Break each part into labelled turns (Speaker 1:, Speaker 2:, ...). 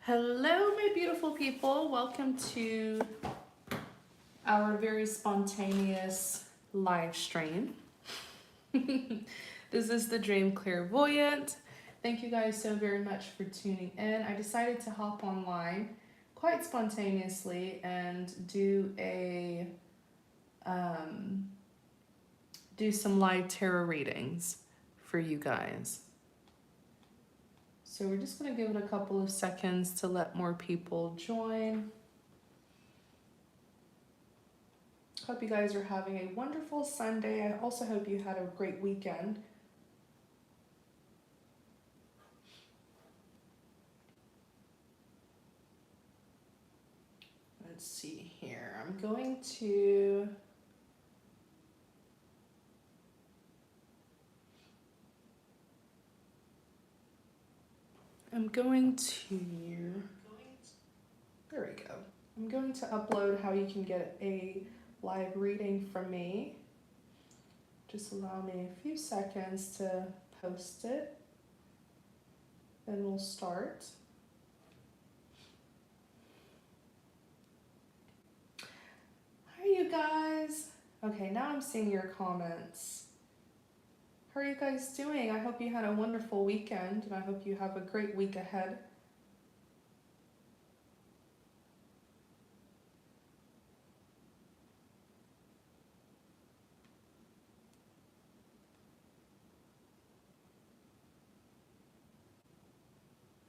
Speaker 1: Hello, my beautiful people. Welcome to our very spontaneous live stream. This is the Dream Clairvoyant. Thank you guys so very much for tuning in. I decided to hop online quite spontaneously and do some live tarot readings for you guys. So we're just going to give it a couple of seconds to let more people join. Hope you guys are having a wonderful Sunday. I also hope you had a great weekend. Let's see here. I'm going to there we go. I'm going to upload how you can get a live reading from me. Just allow me a few seconds to post it. Then we'll start. Hi, you guys. Okay, now I'm seeing your comments. How are you guys doing? I hope you had a wonderful weekend, and I hope you have a great week ahead.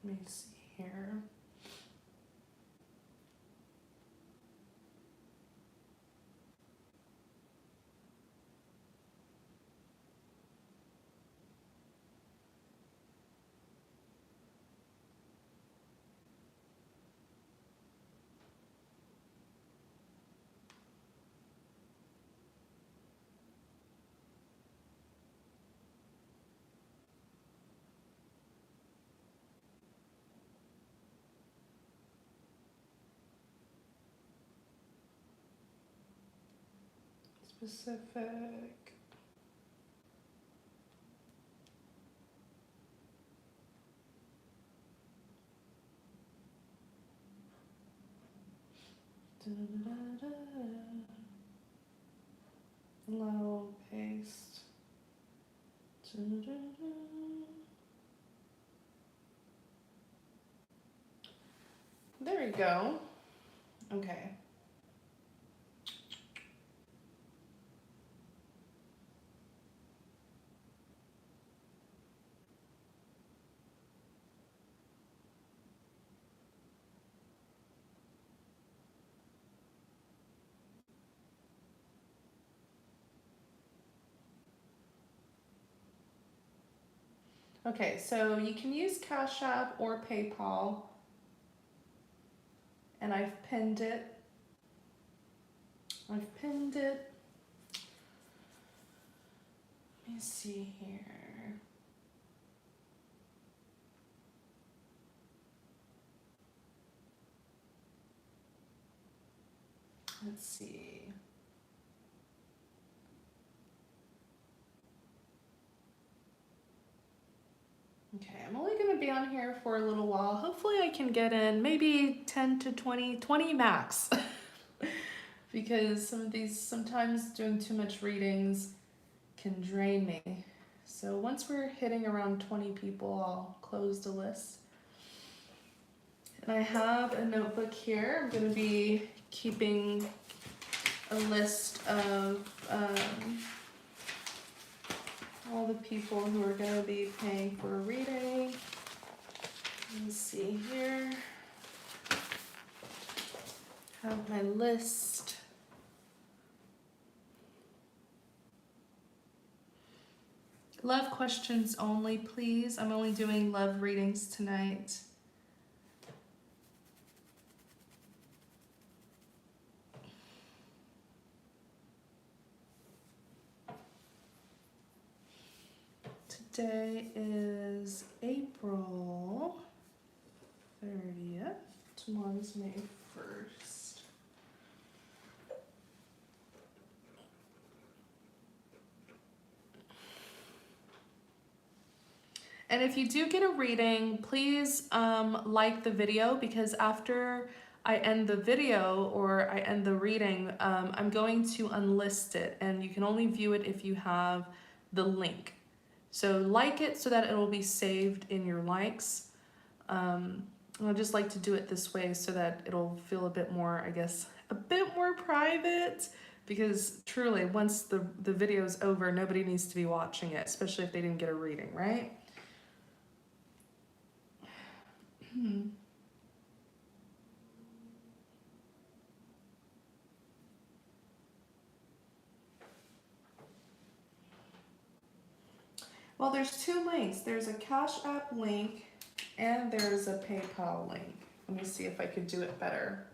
Speaker 1: Let me see here. Specific. Low paste. There we go. Okay. Okay, so you can use Cash App or PayPal, and I've pinned it. Let me see here. Let's see. Okay, I'm only going to be on here for a little while. Hopefully I can get in maybe 10 to 20 max. Because sometimes doing too much readings can drain me. So once we're hitting around 20 people, I'll close the list. And I have a notebook here. I'm going to be keeping a list of all the people who are going to be paying for a reading. Let's see here. Have my list. Love questions only, please. I'm only doing love readings tonight. Today is April 30th. Tomorrow's May 1st. And And if you do get a reading, please like the video, because after I end the video or I end the reading, I'm going to unlist it, and you can only view it if you have the link. So like it so that it will be saved in your likes. I just like to do it this way so that it'll feel a bit more, I guess, a bit more private, because truly once the video's over, nobody needs to be watching it, especially if they didn't get a reading, right? Well, there's two links. There's a Cash App link and there's a PayPal link. Let me see if I could do it better.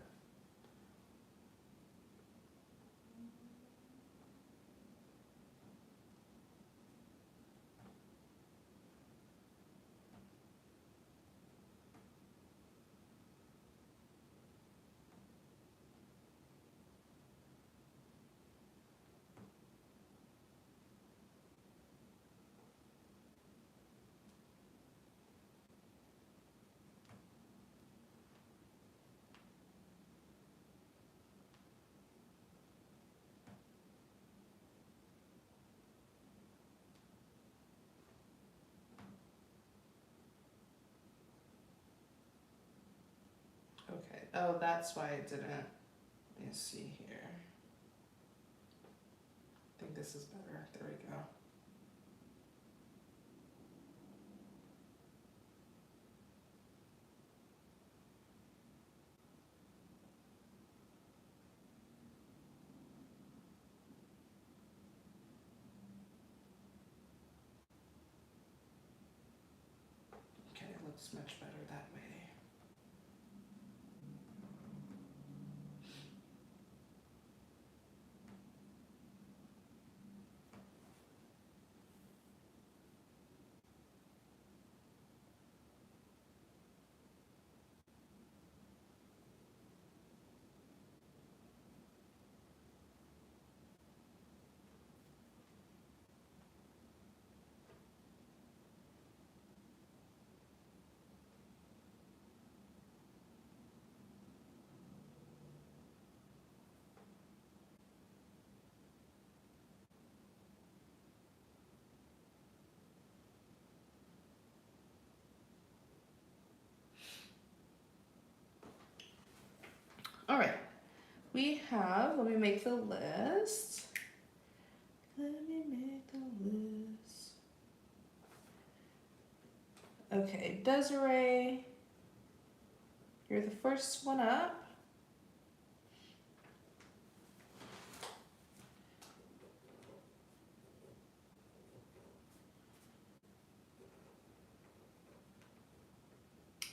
Speaker 1: Okay. Oh, that's why it didn't. Let me see here. I think this is better. There we go. Okay, it looks much better that way. All right, we have, let me make the list. Let me make the list. Okay, Desiree, you're the first one up.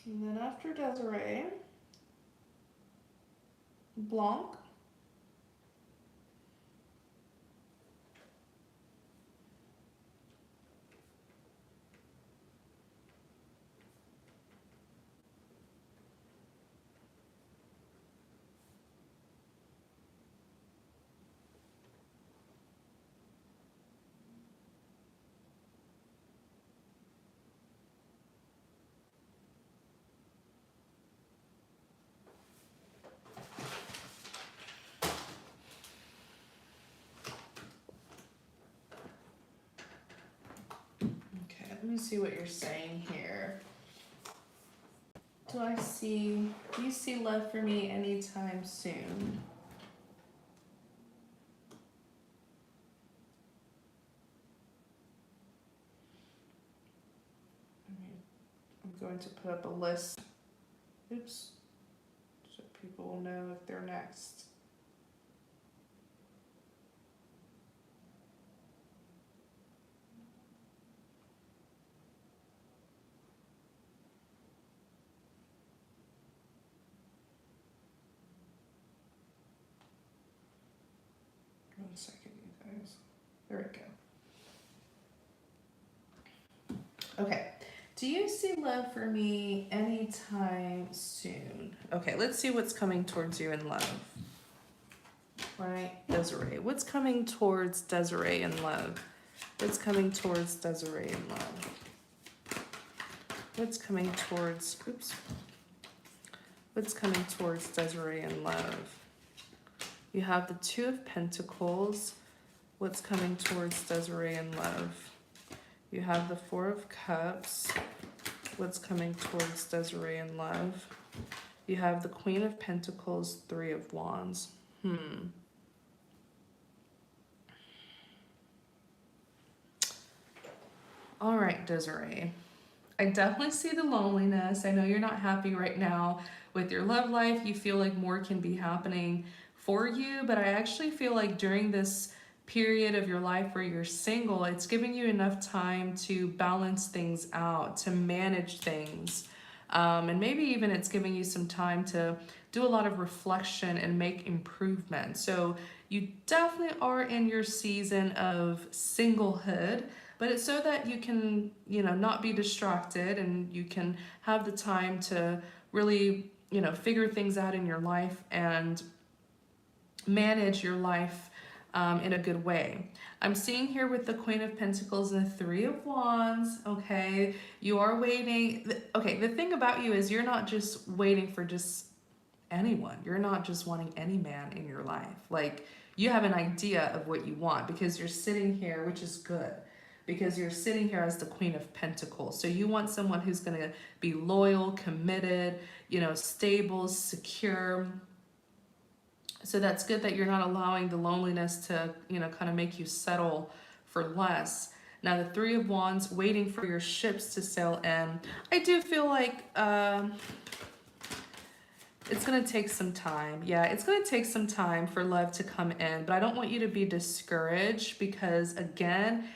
Speaker 1: And then after Desiree, Blanc. Okay, let me see what you're saying here. Do you see love for me anytime soon? I'm going to put up a list. Oops. So people will know if they're next. One second, you guys. There we go. Okay. Do you see love for me anytime soon? Okay, let's see what's coming towards you in love. Right, Desiree. What's coming towards Desiree in love? What's coming towards Desiree in love? What's coming towards, oops. What's coming towards Desiree in love? You have the Two of Pentacles. What's coming towards Desiree in love? You have the Four of Cups. What's coming towards Desiree in love? You have the Queen of Pentacles, Three of Wands. All right, Desiree. I definitely see the loneliness. I know you're not happy right now with your love life. You feel like more can be happening for you, but I actually feel like during this period of your life where you're single, it's giving you enough time to balance things out, to manage things. And maybe even it's giving you some time to do a lot of reflection and make improvements. So you definitely are in your season of singlehood, but it's so that you can, you know, not be distracted and you can have the time to really, you know, figure things out in your life and manage your life in a good way. I'm seeing here with the Queen of Pentacles and the Three of Wands, okay? You are waiting. Okay, the thing about you is you're not just waiting for just anyone. You're not just wanting any man in your life. Like, you have an idea of what you want because you're sitting here, which is good, because you're sitting here as the Queen of Pentacles. So you want someone who's going to be loyal, committed, you know, stable, secure. So that's good that you're not allowing the loneliness to, you know, kind of make you settle for less. Now, the Three of Wands, waiting for your ships to sail in. I do feel like it's going to take some time. Yeah, it's going to take some time for love to come in. But I don't want you to be discouraged because, again,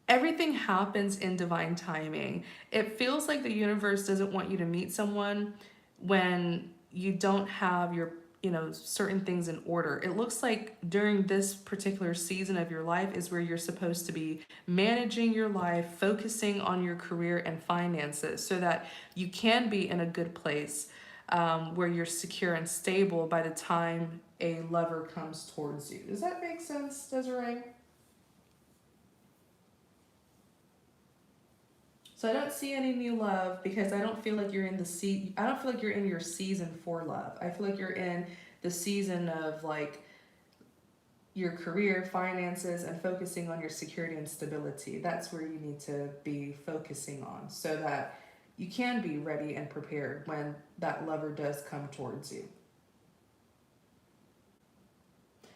Speaker 1: everything happens in divine timing. It feels like the universe doesn't want you to meet someone when you don't have your, you know, certain things in order. It looks like during this particular season of your life is where you're supposed to be managing your life, focusing on your career and finances so that you can be in a good place where you're secure and stable by the time a lover comes towards you. Does that make sense, Desiree? So I don't see any new love because I don't feel like you're in the I don't feel like you're in your season for love. I feel like you're in the season of like your career, finances, and focusing on your security and stability. That's where you need to be focusing on so that you can be ready and prepared when that lover does come towards you.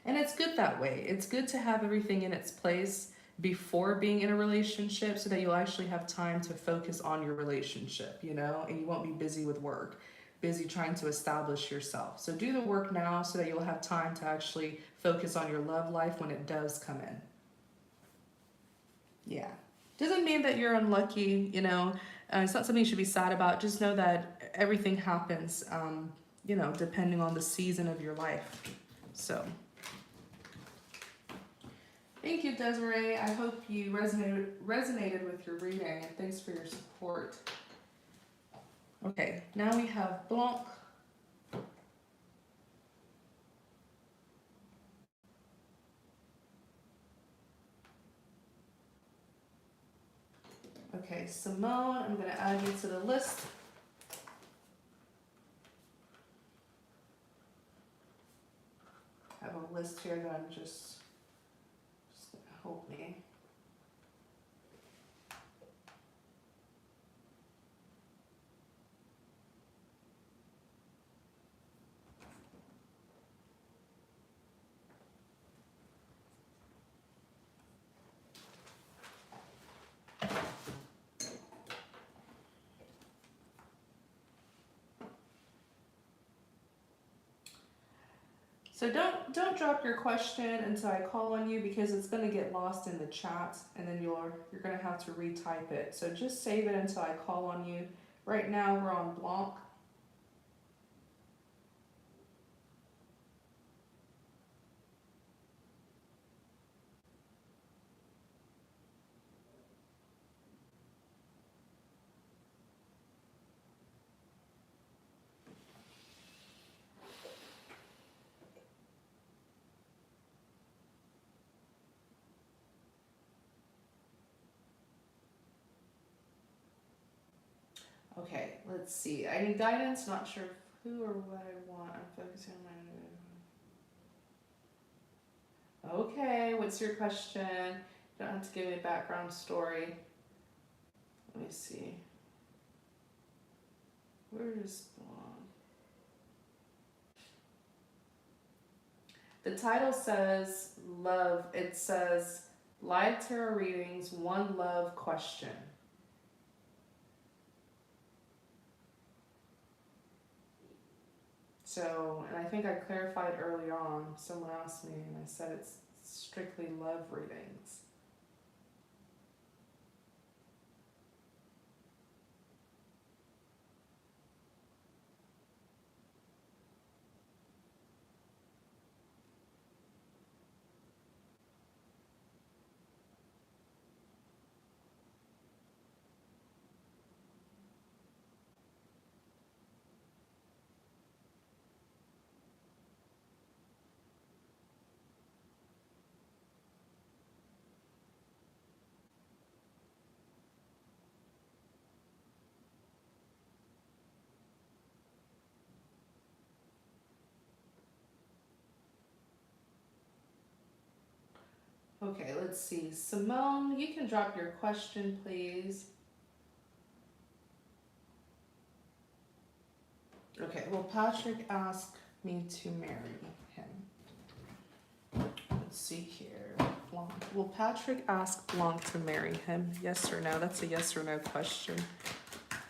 Speaker 1: And it's good that way. It's good to have everything in its place before being in a relationship so that you'll actually have time to focus on your relationship, you know, and you won't be busy with work, busy trying to establish yourself. So do the work now so that you'll have time to actually focus on your love life when it does come in. Yeah. Doesn't mean that you're unlucky, you know, it's not something you should be sad about. Just know that everything happens, you know, depending on the season of your life. So. Thank you, Desiree. I hope you resonated with your reading, and thanks for your support. Okay, now we have Blanc. Okay, Simone, I'm going to add you to the list. I have a list here that I'm just going to help me. So don't drop your question until I call on you because it's going to get lost in the chat and then you're going to have to retype it. So just save it until I call on you. Right now we're on Blanc. Okay, let's see. I need guidance, not sure who or what I want. I'm focusing on my... Okay, what's your question? You don't have to give me a background story. Let me see. Where's Blanc? The title says love. It says live tarot readings, one love question. So, and I think I clarified early on, someone asked me and I said it's strictly love readings. Okay, let's see. Simone, you can drop your question, please. Okay, well, Patrick asked me to marry him. Let's see here. Blanc. Will Patrick ask Blanc to marry him? Yes or no? That's a yes or no question.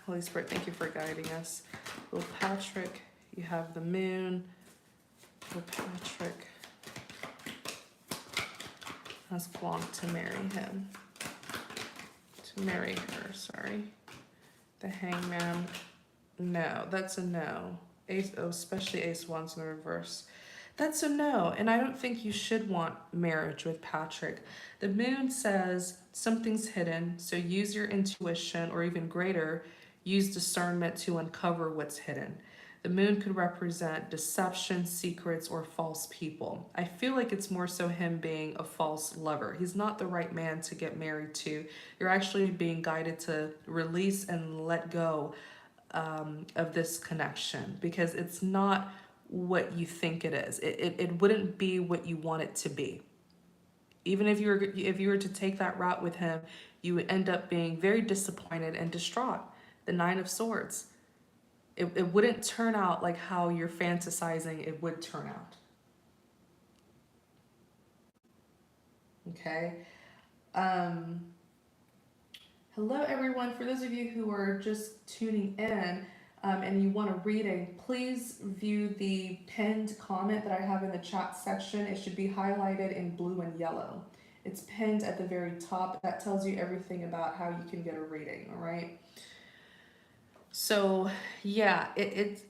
Speaker 1: Holy Spirit, thank you for guiding us. Will Patrick, you have the moon. Will Patrick ask Blanc to marry him? To marry her, sorry. The Hangman. No, that's a no. Ace, oh, especially Ace Wands in the reverse. That's a no, and I don't think you should want marriage with Patrick. The moon says something's hidden, so use your intuition, or even greater, use discernment to uncover what's hidden. The moon could represent deception, secrets, or false people. I feel like it's more so him being a false lover. He's not the right man to get married to. You're actually being guided to release and let go of this connection, because it's not what you think it is. It wouldn't be what you want it to be. Even if you were to take that route with him, you would end up being very disappointed and distraught. The Nine of Swords. It wouldn't turn out like how you're fantasizing it would turn out. Okay. Hello everyone. For those of you who are just tuning in and you want a reading, please view the pinned comment that I have in the chat section. It should be highlighted in blue and yellow. It's pinned at the very top. That tells you everything about how you can get a reading, all right? So yeah,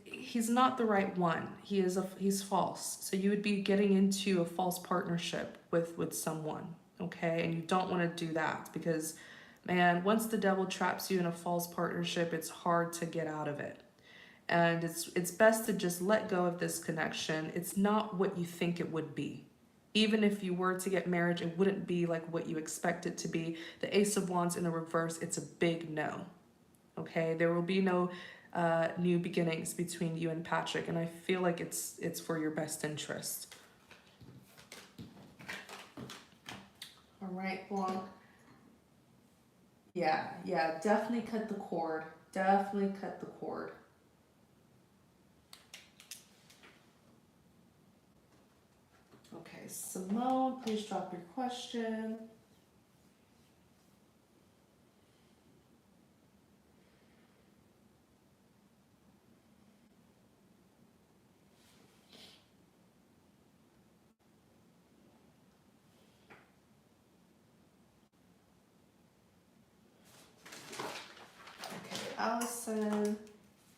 Speaker 1: he's not the right one. He's false. So you would be getting into a false partnership with someone, okay? And you don't want to do that, because man, once the devil traps you in a false partnership, it's hard to get out of it. And it's best to just let go of this connection. It's not what you think it would be. Even if you were to get married, it wouldn't be like what you expect it to be. The Ace of Wands in the reverse, it's a big no. Okay, there will be no new beginnings between you and Patrick, and I feel like it's for your best interest. All right, Blanc. Yeah, definitely cut the cord. Definitely cut the cord. Okay, Simone, please drop your question. Allison,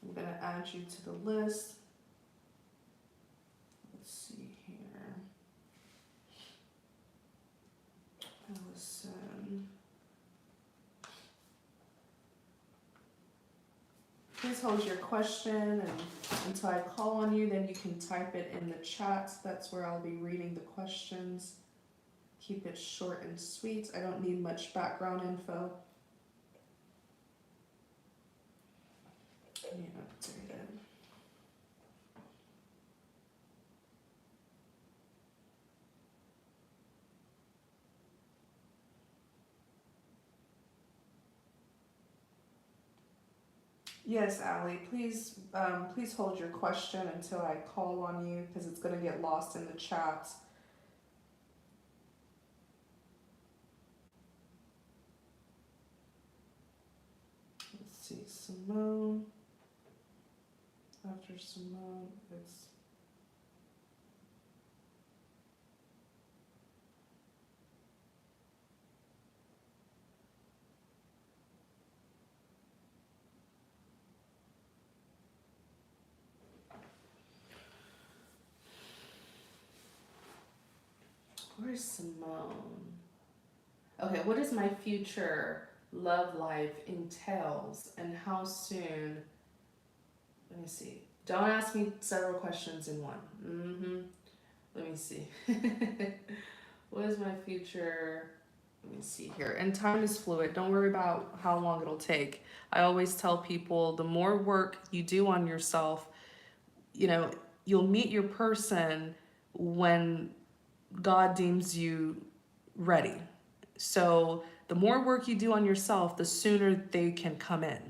Speaker 1: I'm going to add you to the list. Let's see here. Allison. Please hold your question and until I call on you, then you can type it in the chat. That's where I'll be reading the questions. Keep it short and sweet. I don't need much background info. me updated. Yes, Allie, please hold your question until I call on you because it's going to get lost in the chat. Let's see, Simone. After Simone, it's where's Simone? Okay, what does my future love life entails and how soon? Let me see. Don't ask me several questions in one. Let me see. What is my future? Let me see here. And time is fluid. Don't worry about how long it'll take. I always tell people the more work you do on yourself, you know, you'll meet your person when God deems you ready. So the more work you do on yourself, the sooner they can come in.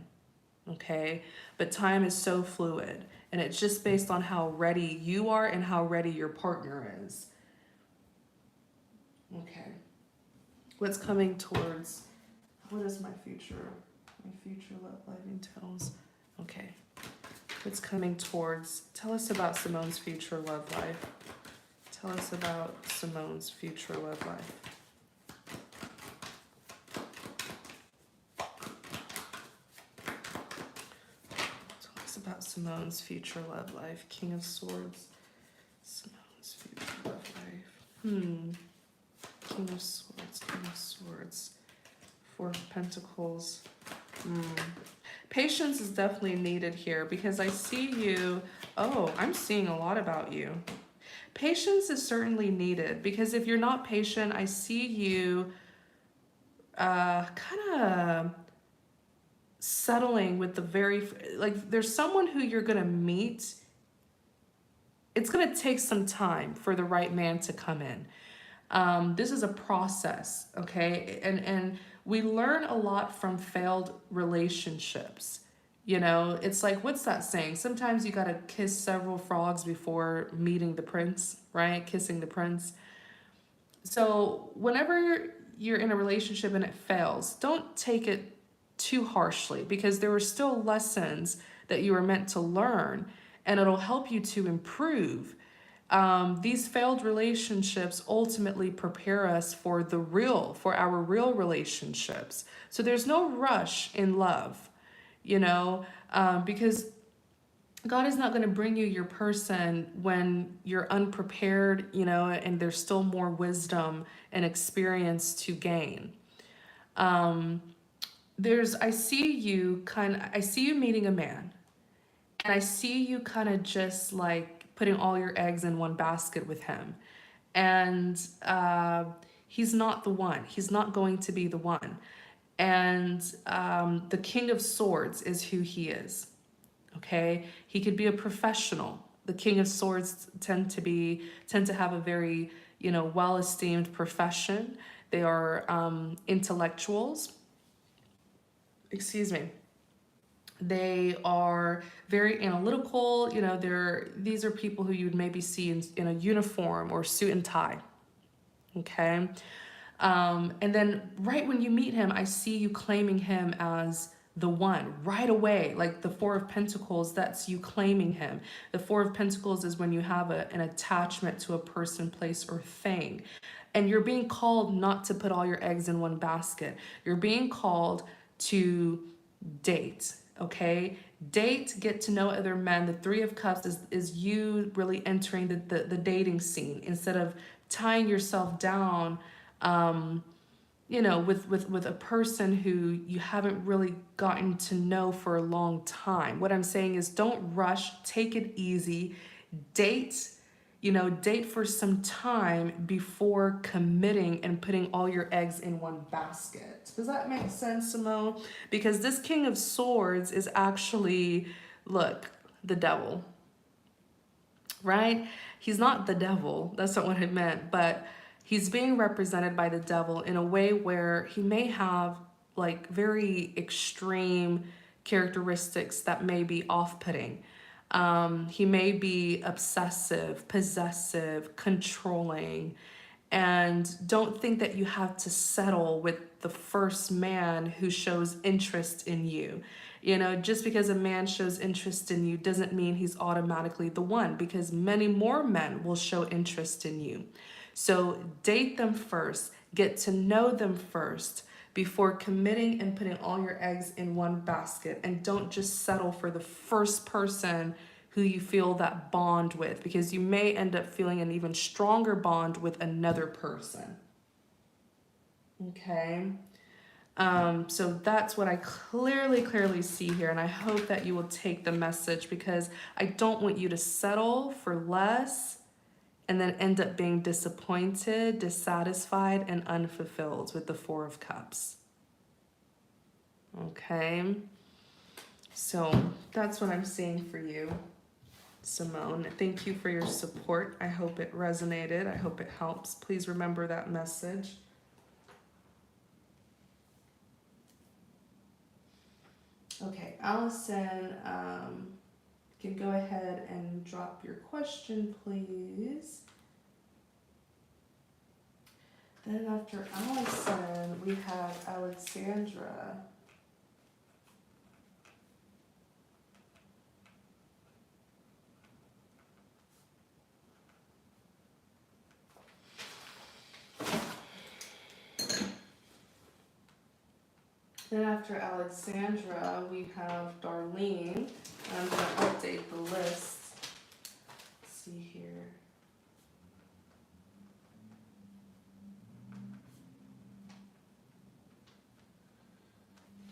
Speaker 1: Okay? But time is so fluid. And it's just based on how ready you are and how ready your partner is. Okay. What's coming towards, what is my future love life entails? Okay. What's coming towards, tell us about Simone's future love life. Tell us about Simone's future love life. Tell us about Simone's future love life. King of Swords. Simone's future love life. King of Swords, King of Swords. Four of Pentacles. Patience is definitely needed here because I see you. Oh, I'm seeing a lot about you. Patience is certainly needed because if you're not patient, I see you kind of settling with the very, like there's someone who you're going to meet. It's going to take some time for the right man to come in. This is a process, okay? And we learn a lot from failed relationships. You know, it's like, what's that saying? Sometimes you got to kiss several frogs before meeting the prince, right? Kissing the prince. So whenever you're in a relationship and it fails, don't take it too harshly because there were still lessons that you were meant to learn and it'll help you to improve. These failed relationships ultimately prepare us for our real relationships. So there's no rush in love, you know, because God is not going to bring you your person when you're unprepared, you know, and there's still more wisdom and experience to gain. I see you meeting a man, and I see you kind of just like putting all your eggs in one basket with him. And he's not the one. He's not going to be the one. And the King of Swords is who he is. Okay? He could be a professional. The King of Swords tend to have a very, you know, well-esteemed profession. They are intellectuals. Excuse me. They are very analytical. You know, these are people who you would maybe see in a uniform or suit and tie. Okay. And then right when you meet him, I see you claiming him as the one right away. Like the Four of Pentacles, that's you claiming him. The Four of Pentacles is when you have an attachment to a person, place, or thing. And you're being called not to put all your eggs in one basket. You're being called to date. Okay, date, get to know other men. The Three of Cups is you really entering the dating scene instead of tying yourself down, you know, with a person who you haven't really gotten to know for a long time. What I'm saying is don't rush, take it easy, date, you know, date for some time before committing and putting all your eggs in one basket. Does that make sense, Simone? Because this King of Swords is actually Look, the devil, right? He's not the devil. That's not what I meant. But he's being represented by the devil in a way where he may have like very extreme characteristics that may be off-putting. He may be obsessive, possessive, controlling, and don't think that you have to settle with the first man who shows interest in you. You know, just because a man shows interest in you doesn't mean he's automatically the one, because many more men will show interest in you. So date them first, get to know them first before committing and putting all your eggs in one basket. And don't just settle for the first person who you feel that bond with, because you may end up feeling an even stronger bond with another person. Okay. So that's what I clearly see here, and I hope that you will take the message, because I don't want you to settle for less and then end up being disappointed, dissatisfied, and unfulfilled with the Four of Cups. Okay, so that's what I'm seeing for you, Simone. Thank you for your support. I hope it resonated. I hope it helps. Please remember that message. Okay, Allison, you can go ahead and drop your question, please. Then after Allison, we have Alexandra. Then after Alexandra, we have Darlene. I'm going to update the list. Let's see here.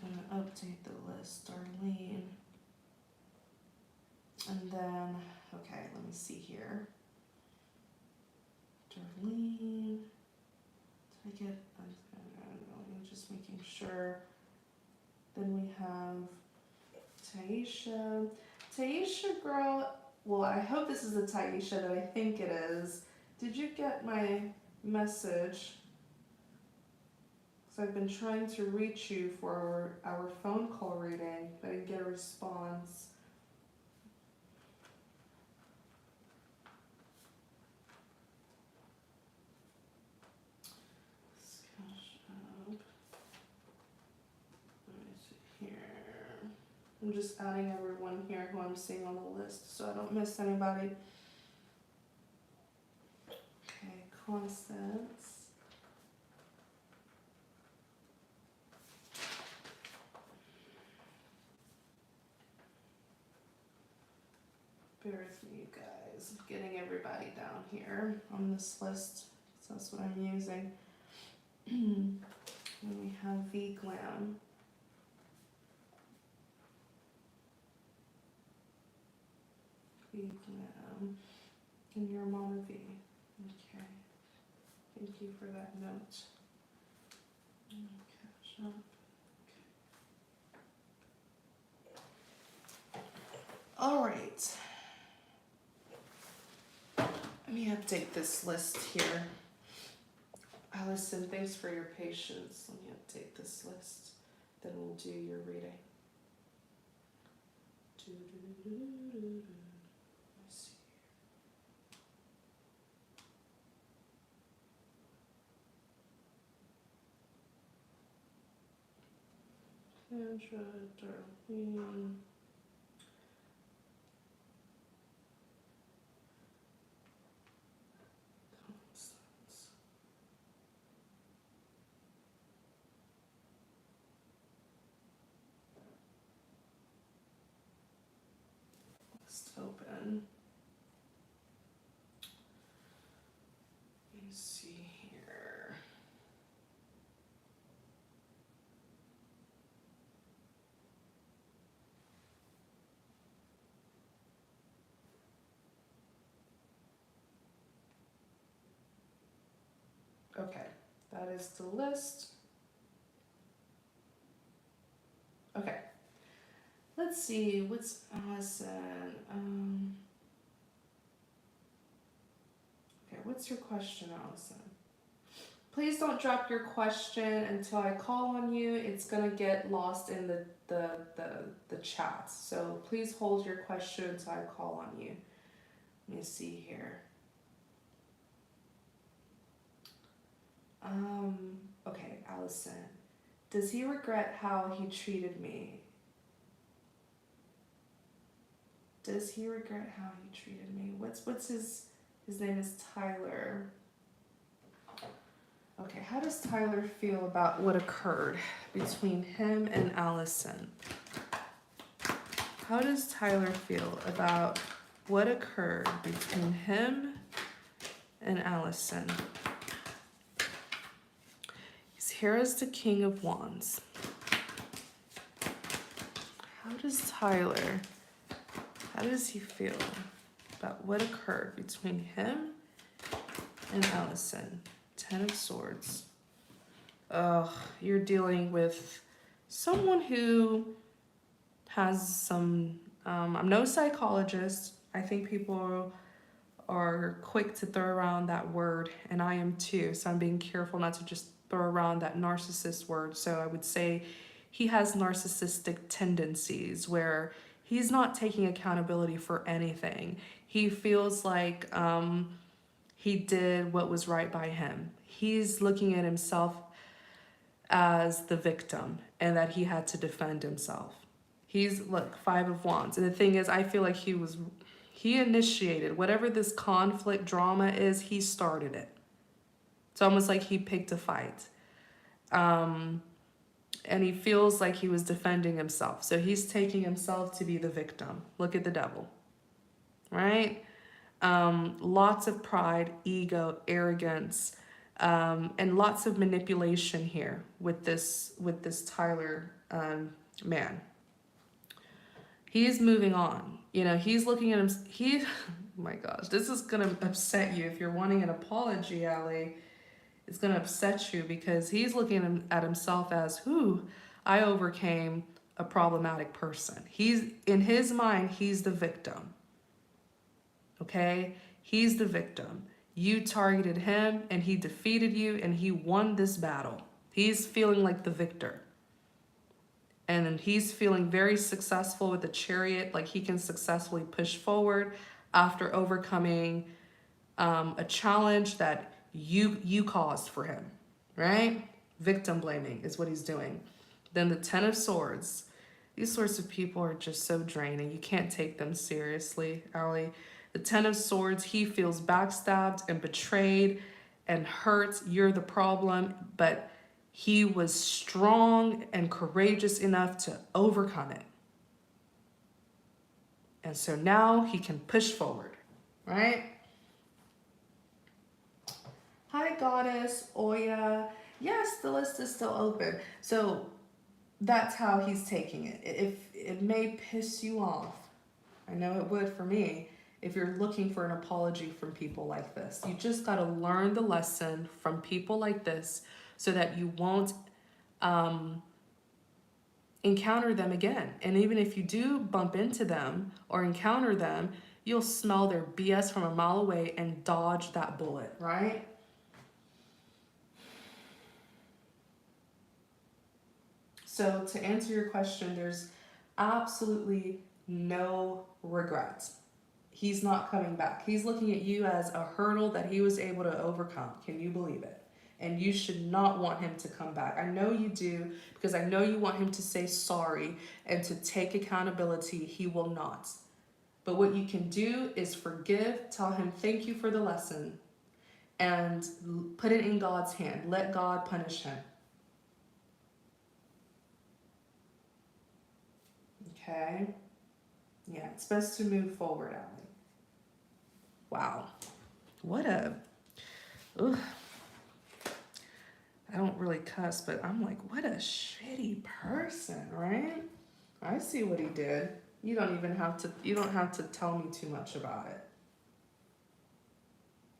Speaker 1: I'm going to update the list, Darlene. And then, okay, let me see here. Darlene. Did I get, I'm just making sure. Then we have Taisha. Taisha, girl, well, I hope this is the Taisha that I think it is. Did you get my message? Because I've been trying to reach you for our phone call reading, but I didn't get a response. I'm just adding everyone here who I'm seeing on the list so I don't miss anybody. Okay, Constance. Bear with me, you guys. I'm getting everybody down here on this list, so that's what I'm using. Then we have V Glam. V Glam. And your Mama V. Okay. Thank you for that note. Catch up. Okay. All right. Let me update this list here. Allison, thanks for your patience. Let me update this list. Then we'll do your reading. Let's see. Sandra, Darlene. Constance. List open. Let me see here. Okay, that is the list. Okay, Let's see, what's Allison? Okay, what's your question, Allison? Please don't drop your question until I call on you. It's gonna get lost in the chat. So please hold your question until I call on you. Let me see here. Okay, Allison. Does he regret how he treated me? Does he regret how he treated me? What's his name is Tyler. Okay, how does Tyler feel about what occurred between him and Allison? How does Tyler feel about what occurred between him and Allison? He's here as the King of Wands. How does he feel about what occurred between him and Allison? Ten of Swords. Oh, you're dealing with someone who has some, I'm no psychologist. I think people are quick to throw around that word, and I am too. So I'm being careful not to just throw around that narcissist word. So I would say he has narcissistic tendencies where he's not taking accountability for anything. He feels like he did what was right by him. He's looking at himself as the victim and that he had to defend himself. He's, look, Five of Wands. And the thing is, I feel like he initiated whatever this conflict drama is, he started it. It's almost like he picked a fight. And he feels like he was defending himself. So he's taking himself to be the victim. Look at the devil, right? Lots of pride, ego, arrogance, and lots of manipulation here with this Tyler man. He's moving on. You know, he's looking at him. Oh my gosh, this is gonna upset you if you're wanting an apology, Allie. It's gonna upset you because he's looking at himself as, I overcame a problematic person. He's, in his mind, he's the victim. Okay? He's the victim. You targeted him and he defeated you and he won this battle. He's feeling like the victor. And then he's feeling very successful with the Chariot, like he can successfully push forward after overcoming a challenge that you caused for him, right? Victim blaming is what he's doing. Then the Ten of Swords. These sorts of people are just so draining. You can't take them seriously, Allie. The Ten of Swords, he feels backstabbed and betrayed and hurt. You're the problem, but he was strong and courageous enough to overcome it. And so now he can push forward, right? Hi, Goddess, Oya. Yes, the list is still open. So that's how he's taking it. If it may piss you off, I know it would for me, if you're looking for an apology from people like this. You just got to learn the lesson from people like this so that you won't encounter them again. And even if you do bump into them or encounter them, you'll smell their BS from a mile away and dodge that bullet, right? So to answer your question, there's absolutely no regrets. He's not coming back. He's looking at you as a hurdle that he was able to overcome. Can you believe it? And you should not want him to come back. I know you do, because I know you want him to say sorry and to take accountability. He will not. But what you can do is forgive, tell him thank you for the lesson, and put it in God's hand. Let God punish him. Okay? Yeah, it's best to move forward, Allie. Wow. What a... Ugh. I don't really cuss, but I'm like, what a shitty person, right? I see what he did. You don't have to tell me too much about it.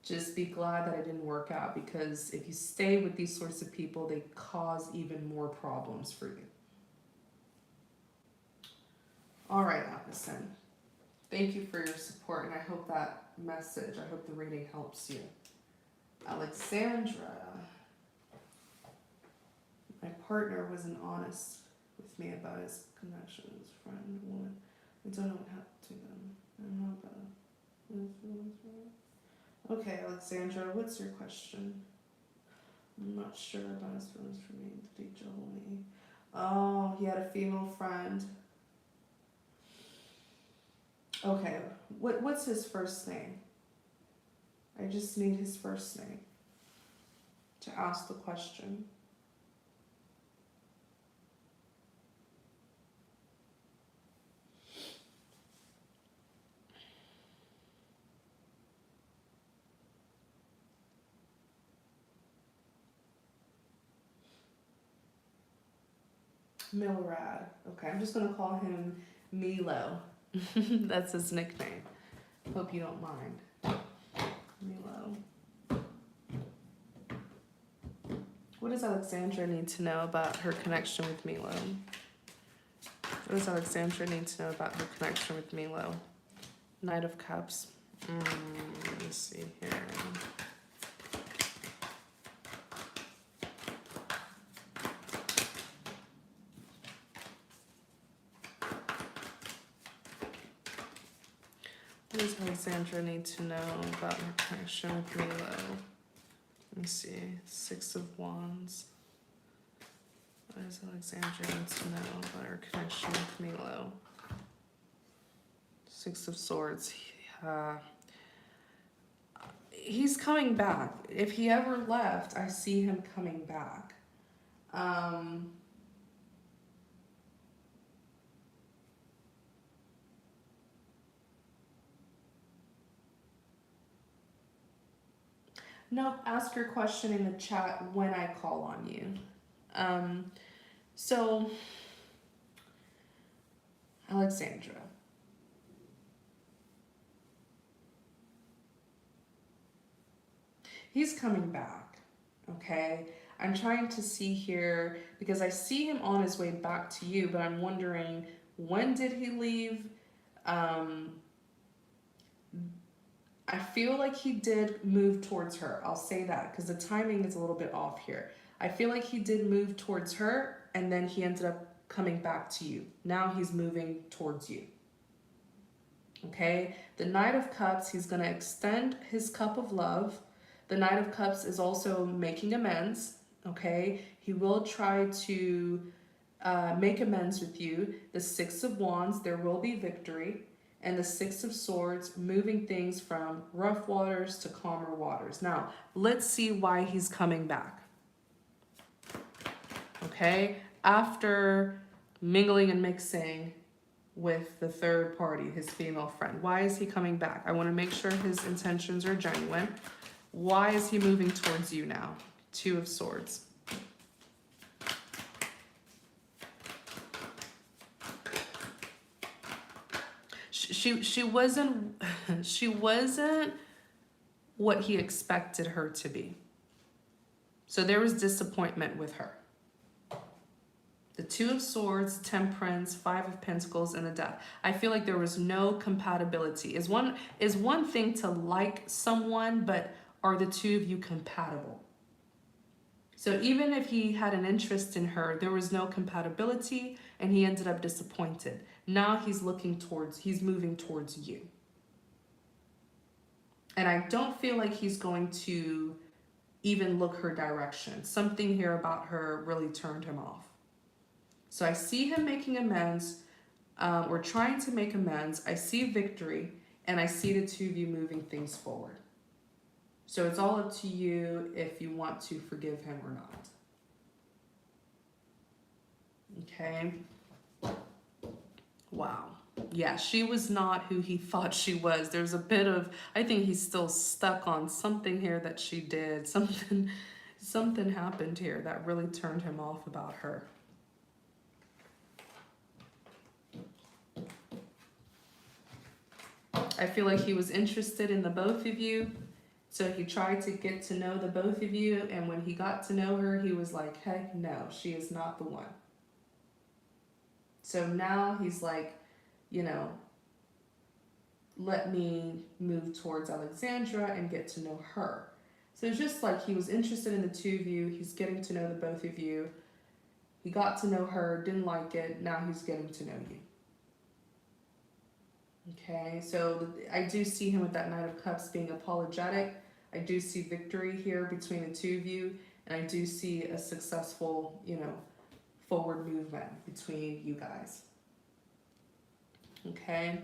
Speaker 1: Just be glad that it didn't work out, because if you stay with these sorts of people, they cause even more problems for you. All right, Allison. Thank you for your support, and I hope that message, I hope the reading helps you. Alexandra. My partner wasn't honest with me about his connection with his friend, woman. I don't know what happened to them. I don't know about it. Okay, Alexandra, what's your question? I'm not sure about his feelings for me. Did he trouble me? Oh, he had a female friend. Okay, what's his first name? I just need his first name to ask the question. Milrad. Okay, I'm just gonna call him Milo. That's his nickname. Hope you don't mind. Milo. What does Alexandra need to know about her connection with Milo? What does Alexandra need to know about her connection with Milo? Knight of Cups. Let me see here. What does Alexandra need to know about her connection with Milo? Let me see. Six of Wands. What does Alexandra need to know about her connection with Milo? Six of Swords. He's coming back. If he ever left, I see him coming back. Nope, ask your question in the chat when I call on you. So, Alexandra. He's coming back, okay? I'm trying to see here, because I see him on his way back to you, but I'm wondering, when did he leave? I feel like he did move towards her. I'll say that because the timing is a little bit off here. I feel like he did move towards her and then he ended up coming back to you. Now he's moving towards you. Okay? The Knight of Cups, he's going to extend his cup of love. The Knight of Cups is also making amends. Okay? He will try to make amends with you. The Six of Wands, there will be victory. And the Six of Swords, moving things from rough waters to calmer waters. Now, let's see why he's coming back. Okay? After mingling and mixing with the third party, his female friend. Why is he coming back? I want to make sure his intentions are genuine. Why is he moving towards you now? Two of Swords. She wasn't what he expected her to be. So there was disappointment with her. The Two of Swords, Temperance, Five of Pentacles, and the Death. I feel like there was no compatibility. Is one thing to like someone, but are the two of you compatible? So even if he had an interest in her, there was no compatibility and he ended up disappointed. Now he's moving towards you. And I don't feel like he's going to even look her direction. Something here about her really turned him off. So I see him making amends, or trying to make amends. I see victory, and I see the two of you moving things forward. So it's all up to you if you want to forgive him or not. Okay. Wow. Yeah, she was not who he thought she was. There's a bit of, I think he's still stuck on something here that she did. Something happened here that really turned him off about her. I feel like he was interested in the both of you. So he tried to get to know the both of you. And when he got to know her, he was like, heck no, she is not the one. So now he's like, you know, let me move towards Alexandra and get to know her. So it's just like he was interested in the two of you. He's getting to know the both of you. He got to know her, didn't like it. Now he's getting to know you. Okay, so I do see him with that Knight of Cups being apologetic. I do see victory here between the two of you. And I do see a successful, you know, forward movement between you guys. Okay.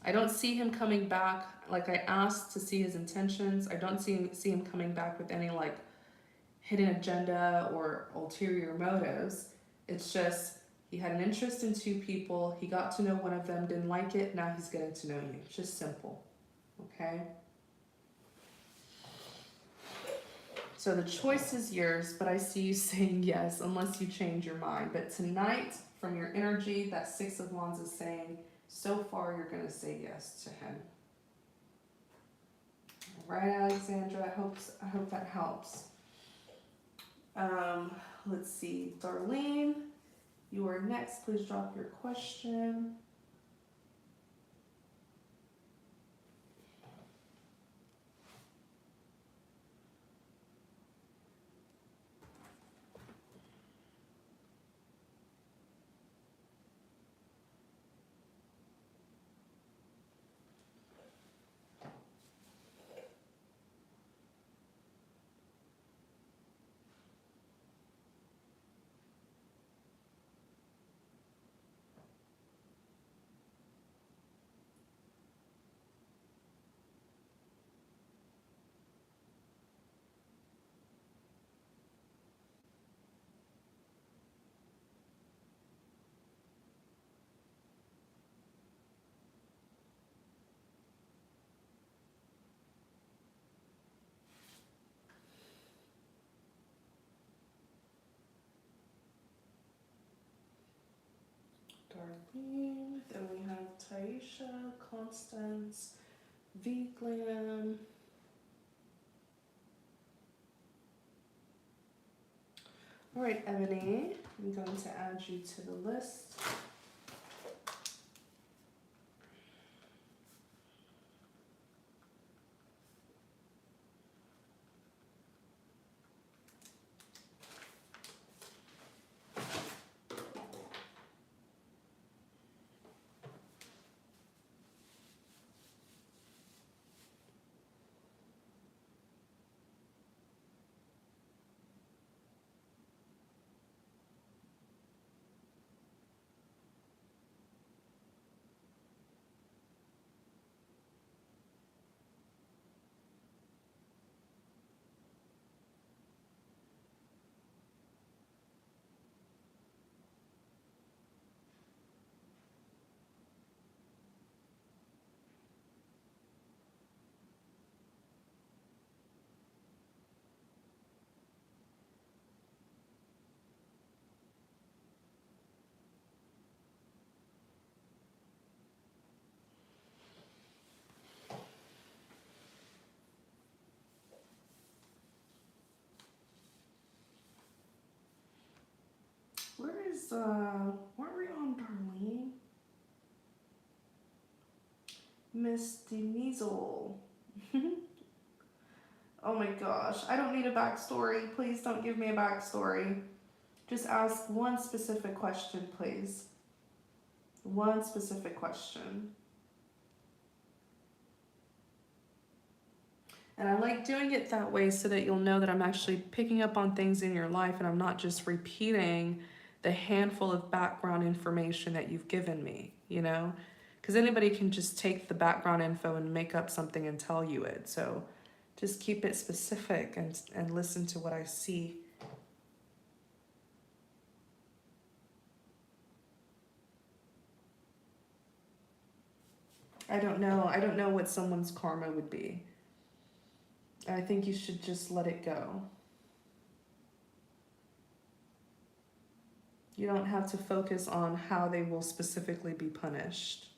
Speaker 1: I don't see him coming back. Like I asked to see his intentions. I don't see him coming back with any like hidden agenda or ulterior motives. It's just he had an interest in two people. He got to know one of them, didn't like it. Now he's getting to know you. It's just simple. Okay. So the choice is yours, but I see you saying yes unless you change your mind. But tonight, from your energy, that Six of Wands is saying, so far you're going to say yes to him. All right, Alexandra, I hope that helps. Let's see, Darlene, you are next. Please drop your question. Darlene, then we have Taisha, Constance, V Glam. All right, Ebony, I'm going to add you to the list. Weren't we on Darlene? Miss Demeasel. Oh my gosh, I don't need a backstory. Please don't give me a backstory. Just ask one specific question, please. One specific question. And I like doing it that way so that you'll know that I'm actually picking up on things in your life and I'm not just repeating the handful of background information that you've given me, you know? Because anybody can just take the background info and make up something and tell you it. So just keep it specific and listen to what I see. I don't know what someone's karma would be. I think you should just let it go. You don't have to focus on how they will specifically be punished.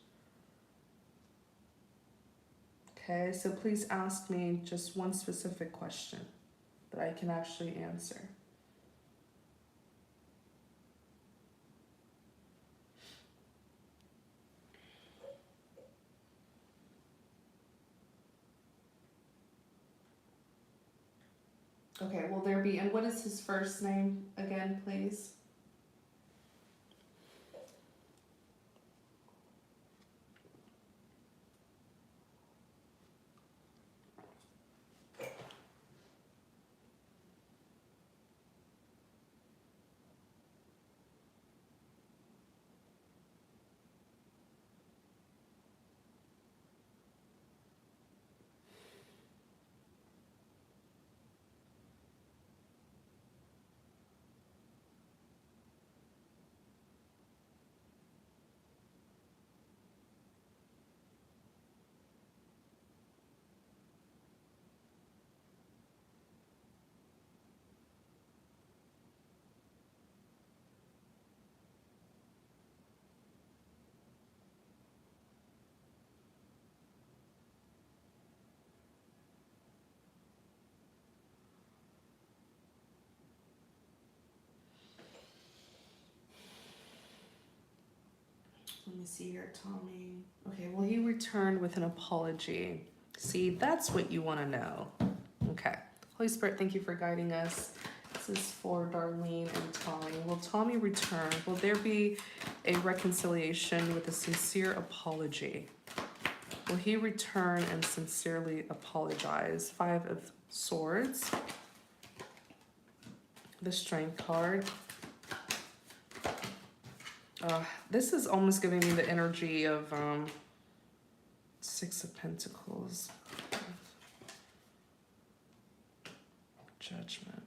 Speaker 1: Okay, so please ask me just one specific question that I can actually answer. Okay, will there be, and what is his first name again, please? Let me see here, Tommy. Okay, well, he returned with an apology. See, that's what you want to know. Okay. Holy Spirit, thank you for guiding us. This is for Darlene and Tommy. Will Tommy return? Will there be a reconciliation with a sincere apology? Will he return and sincerely apologize? 5 of Swords. The Strength card. This is almost giving me the energy of 6 of Pentacles. Judgment.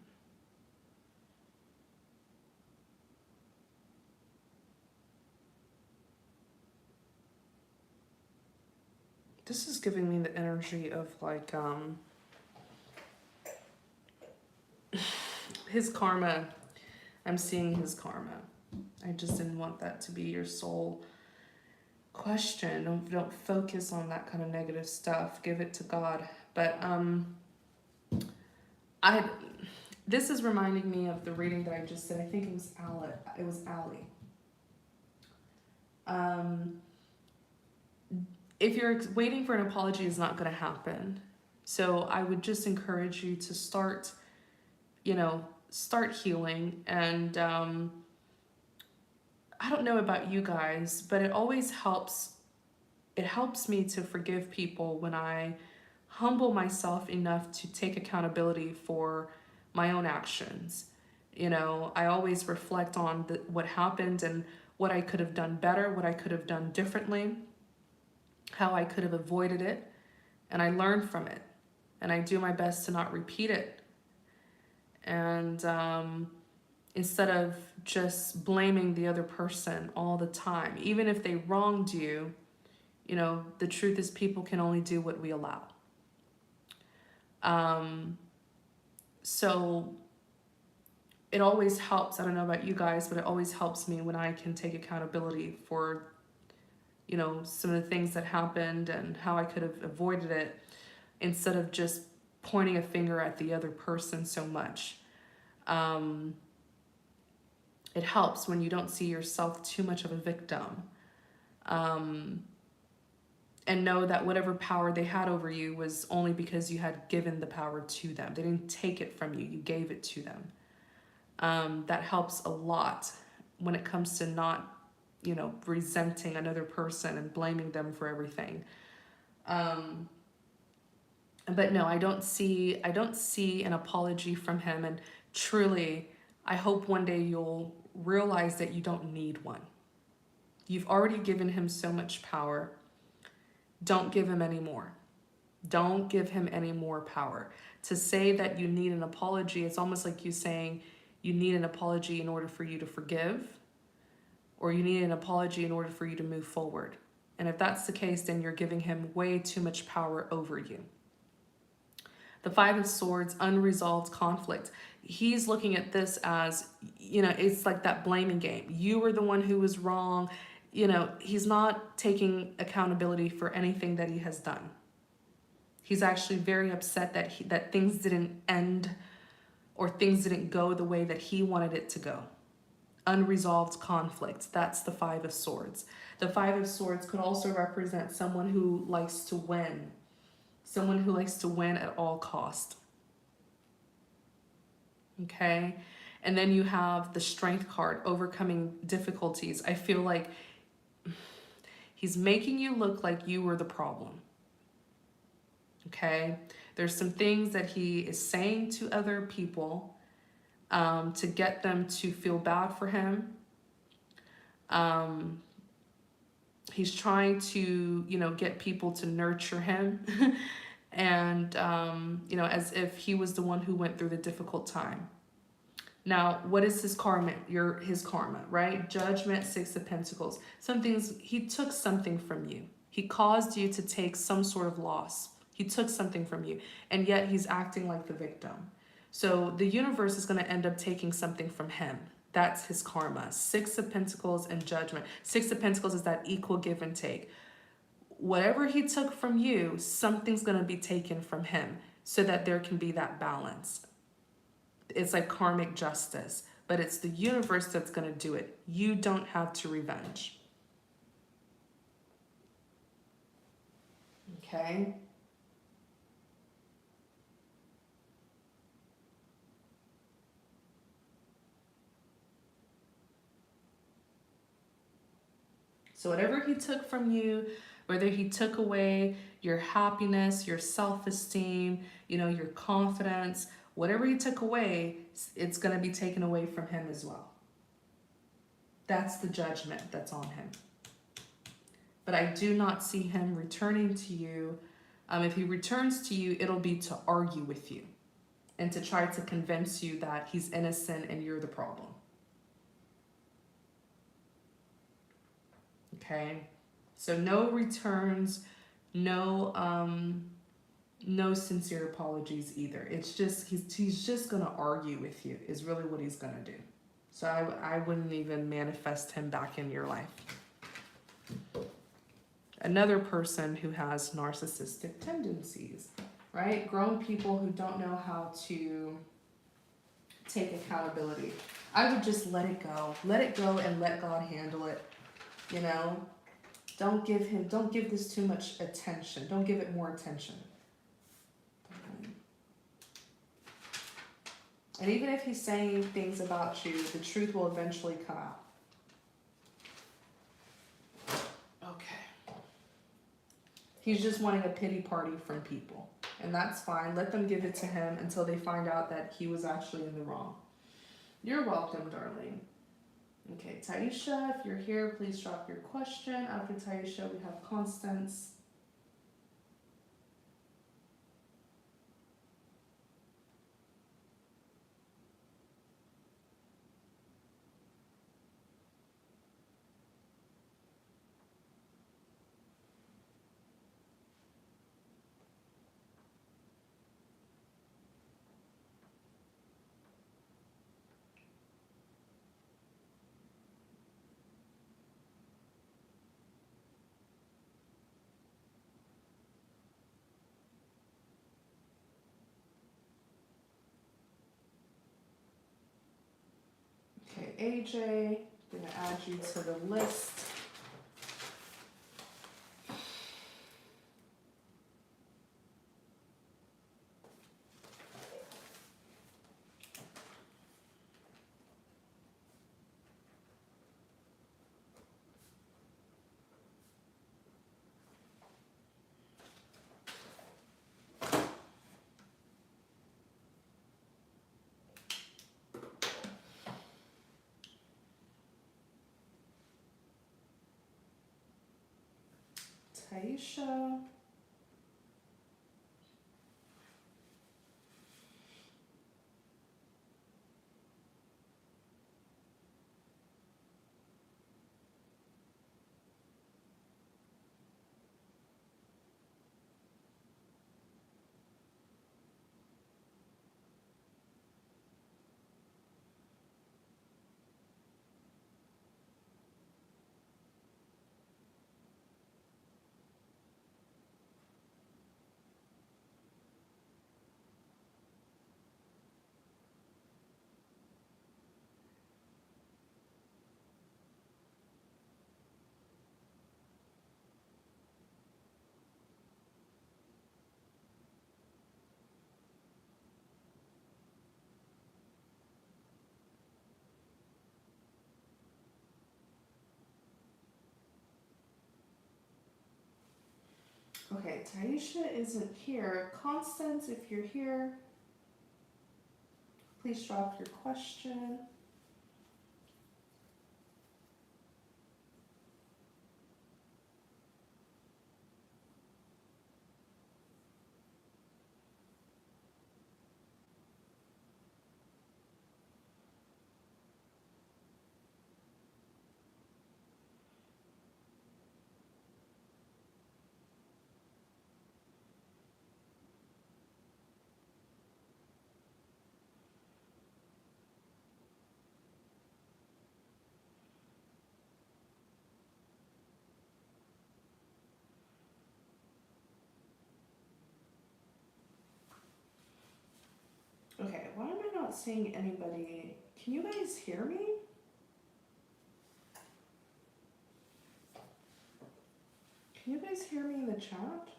Speaker 1: This is giving me the energy of like his karma. I'm seeing his karma. I just didn't want that to be your sole question. Don't focus on that kind of negative stuff. Give it to God. But this is reminding me of the reading that I just did. I think it was Allie. If you're waiting for an apology, it's not going to happen. So I would just encourage you to start healing. And I don't know about you guys, but it always helps. It helps me to forgive people when I humble myself enough to take accountability for my own actions. I always reflect on what happened and what I could have done better, what I could have done differently, how I could have avoided it, and I learn from it. And I do my best to not repeat it. And instead of just blaming the other person all the time, even if they wronged you, the truth is people can only do what we allow. So it always helps. I don't know about you guys, but it always helps me when I can take accountability for, some of the things that happened and how I could have avoided it, instead of just pointing a finger at the other person so much. It helps when you don't see yourself too much of a victim. And know that whatever power they had over you was only because you had given the power to them. They didn't take it from you. You gave it to them. That helps a lot when it comes to not, resenting another person and blaming them for everything. But no, I don't see an apology from him. And truly, I hope one day you'll realize that you don't need one. You've already given him so much power. Don't give him any more. Don't give him any more power. To say that you need an apology, it's almost like you saying you need an apology in order for you to forgive, or you need an apology in order for you to move forward. And if that's the case, then you're giving him way too much power over you. The 5 of Swords, unresolved conflict. He's looking at this as, it's like that blaming game. You were the one who was wrong. He's not taking accountability for anything that he has done. He's actually very upset that things didn't end, or things didn't go the way that he wanted it to go. Unresolved conflict. That's the 5 of Swords. The 5 of Swords could also represent someone who likes to win. Someone who likes to win at all cost. Okay. And then you have the strength card, overcoming difficulties. I feel like he's making you look like you were the problem. Okay. There's some things that he is saying to other people to get them to feel bad for him. He's trying to, get people to nurture him and, as if he was the one who went through the difficult time. Now, what is his karma? His karma, right? Judgment, Six of Pentacles. He took something from you. He caused you to take some sort of loss. He took something from you, and yet he's acting like the victim. So the universe is going to end up taking something from him. That's his karma. Six of Pentacles and Judgment. Six of Pentacles is that equal give and take. Whatever he took from you, something's going to be taken from him so that there can be that balance. It's like karmic justice, but it's the universe that's going to do it. You don't have to revenge. Okay? So whatever he took from you, whether he took away your happiness, your self-esteem, your confidence, whatever he took away, it's going to be taken away from him as well. That's the judgment that's on him. But I do not see him returning to you. If he returns to you, it'll be to argue with you and to try to convince you that he's innocent and you're the problem. Okay? So no returns, no sincere apologies either. It's just he's just gonna argue with you is really what he's gonna do. So I wouldn't even manifest him back in your life. Another person who has narcissistic tendencies, right? Grown people who don't know how to take accountability. I would just let it go. Let it go and let God handle it. Don't give this too much attention. Don't give it more attention. And even if he's saying things about you, the truth will eventually come out. Okay. He's just wanting a pity party from people. And that's fine. Let them give it to him until they find out that he was actually in the wrong. You're welcome, Darlene. Okay, Taisha, if you're here, please drop your question. After Taisha, we have Constance. Okay, AJ, I'm gonna add you to the list. Taisha. Okay, Taisha isn't here. Constance, if you're here, please drop your question. Okay, why am I not seeing anybody? Can you guys hear me? Can you guys hear me in the chat?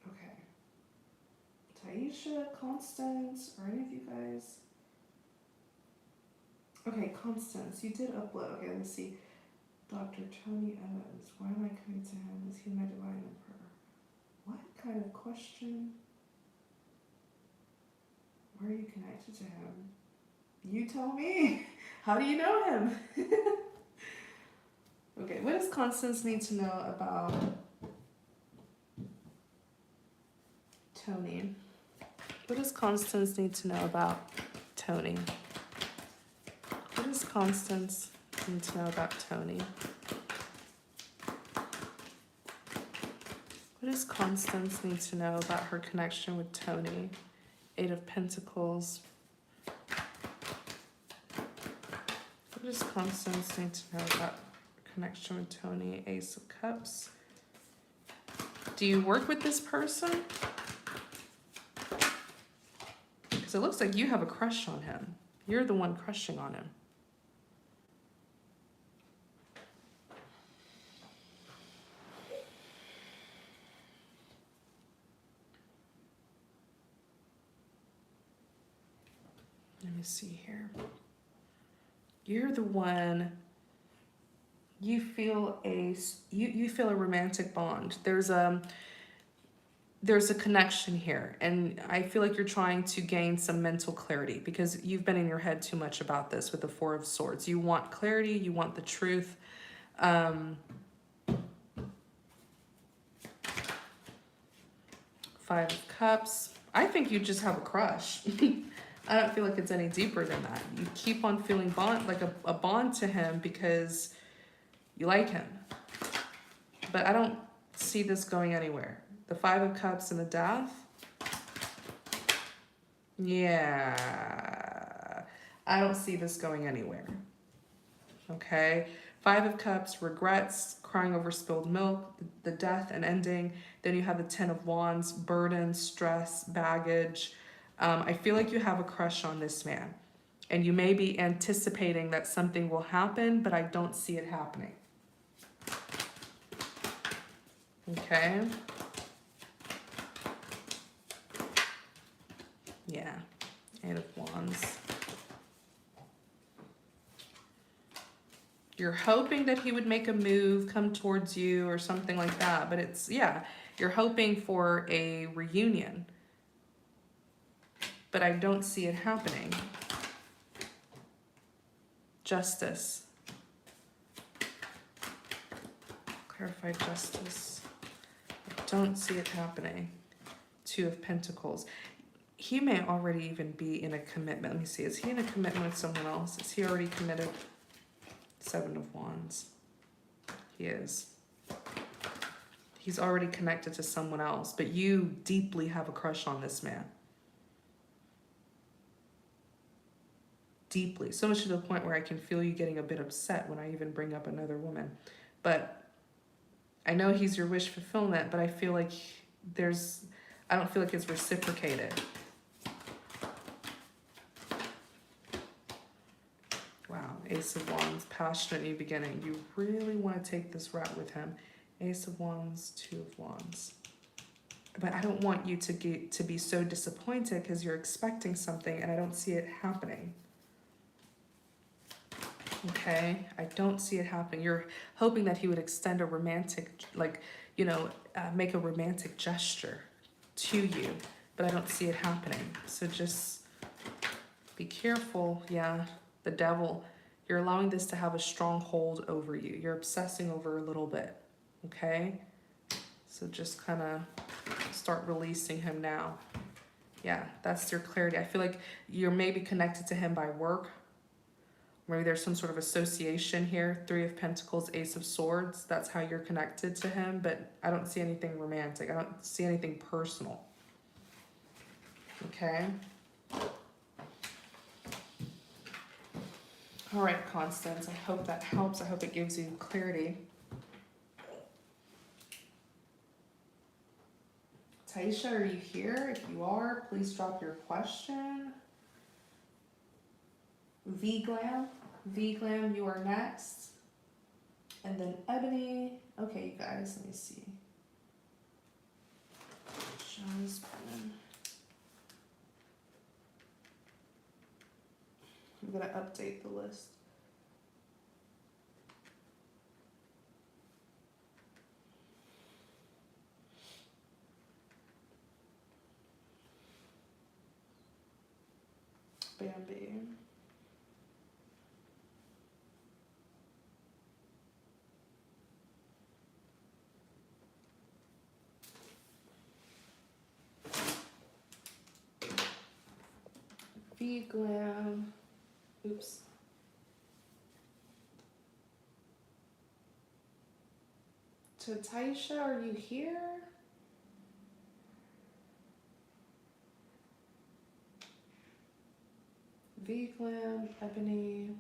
Speaker 1: Okay. Taisha, Constance, or any of you guys? Okay, Constance, you did upload. Okay, let's see. Dr. Tony Evans, why am I coming to him? Is he my divine emperor? What kind of question? Where are you connected to him? You tell me. How do you know him? Okay, what does Constance need to know about Tony? What does Constance need to know about Tony? What does Constance need to know about Tony? What does Constance need to know about her connection with Tony? Eight of Pentacles. What does Constance need to know about her connection with Tony? Ace of Cups. Do you work with this person? Because it looks like you have a crush on him. You're the one crushing on him. Let me see here. You're the one. You feel you feel a romantic bond. There's a connection here, and I feel like you're trying to gain some mental clarity because you've been in your head too much about this with the Four of Swords. You want clarity, you want the truth. Five of Cups. I think you just have a crush. I don't feel like it's any deeper than that. You keep on feeling a bond to him because you like him. But I don't see this going anywhere. The Five of Cups and the Death. Yeah. I don't see this going anywhere. Okay. Five of Cups, regrets, crying over spilled milk, the death and ending. Then you have the Ten of Wands, burden, stress, baggage. I feel like you have a crush on this man. And you may be anticipating that something will happen, but I don't see it happening. Okay. Yeah. Eight of Wands. You're hoping that he would make a move, come towards you or something like that. But it's, yeah, you're hoping for a reunion. But I don't see it happening. Justice. Clarify justice. I don't see it happening. Two of Pentacles. He may already even be in a commitment. Let me see. Is he in a commitment with someone else? Is he already committed? Seven of Wands. He is. He's already connected to someone else, but you deeply have a crush on this man. Deeply. So much to the point where I can feel you getting a bit upset when I even bring up another woman. But I know he's your wish fulfillment, but I feel like I don't feel like it's reciprocated. Wow, Ace of Wands, passionate new beginning. You really want to take this route with him. Ace of Wands, Two of Wands. But I don't want you to be so disappointed because you're expecting something and I don't see it happening. Okay, I don't see it happening. You're hoping that he would extend a romantic, like, you know, make a romantic gesture to you, but I don't see it happening. So just be careful. Yeah, the devil. You're allowing this to have a strong hold over you. You're obsessing over a little bit. Okay, so just kind of start releasing him now. Yeah, that's your clarity. I feel like you're maybe connected to him by work. Maybe there's some sort of association here. Three of Pentacles, Ace of Swords. That's how you're connected to him, but I don't see anything romantic. I don't see anything personal. Okay? All right, Constance. I hope that helps. I hope it gives you clarity. Taisha, are you here? If you are, please drop your question. V Glam. V Glam, you are next. And then Ebony. Okay, you guys, let me see. Jasmine. I'm gonna update the list. Bambi. V Glam. Oops. To Taisha, are you here? V Glam, Ebony.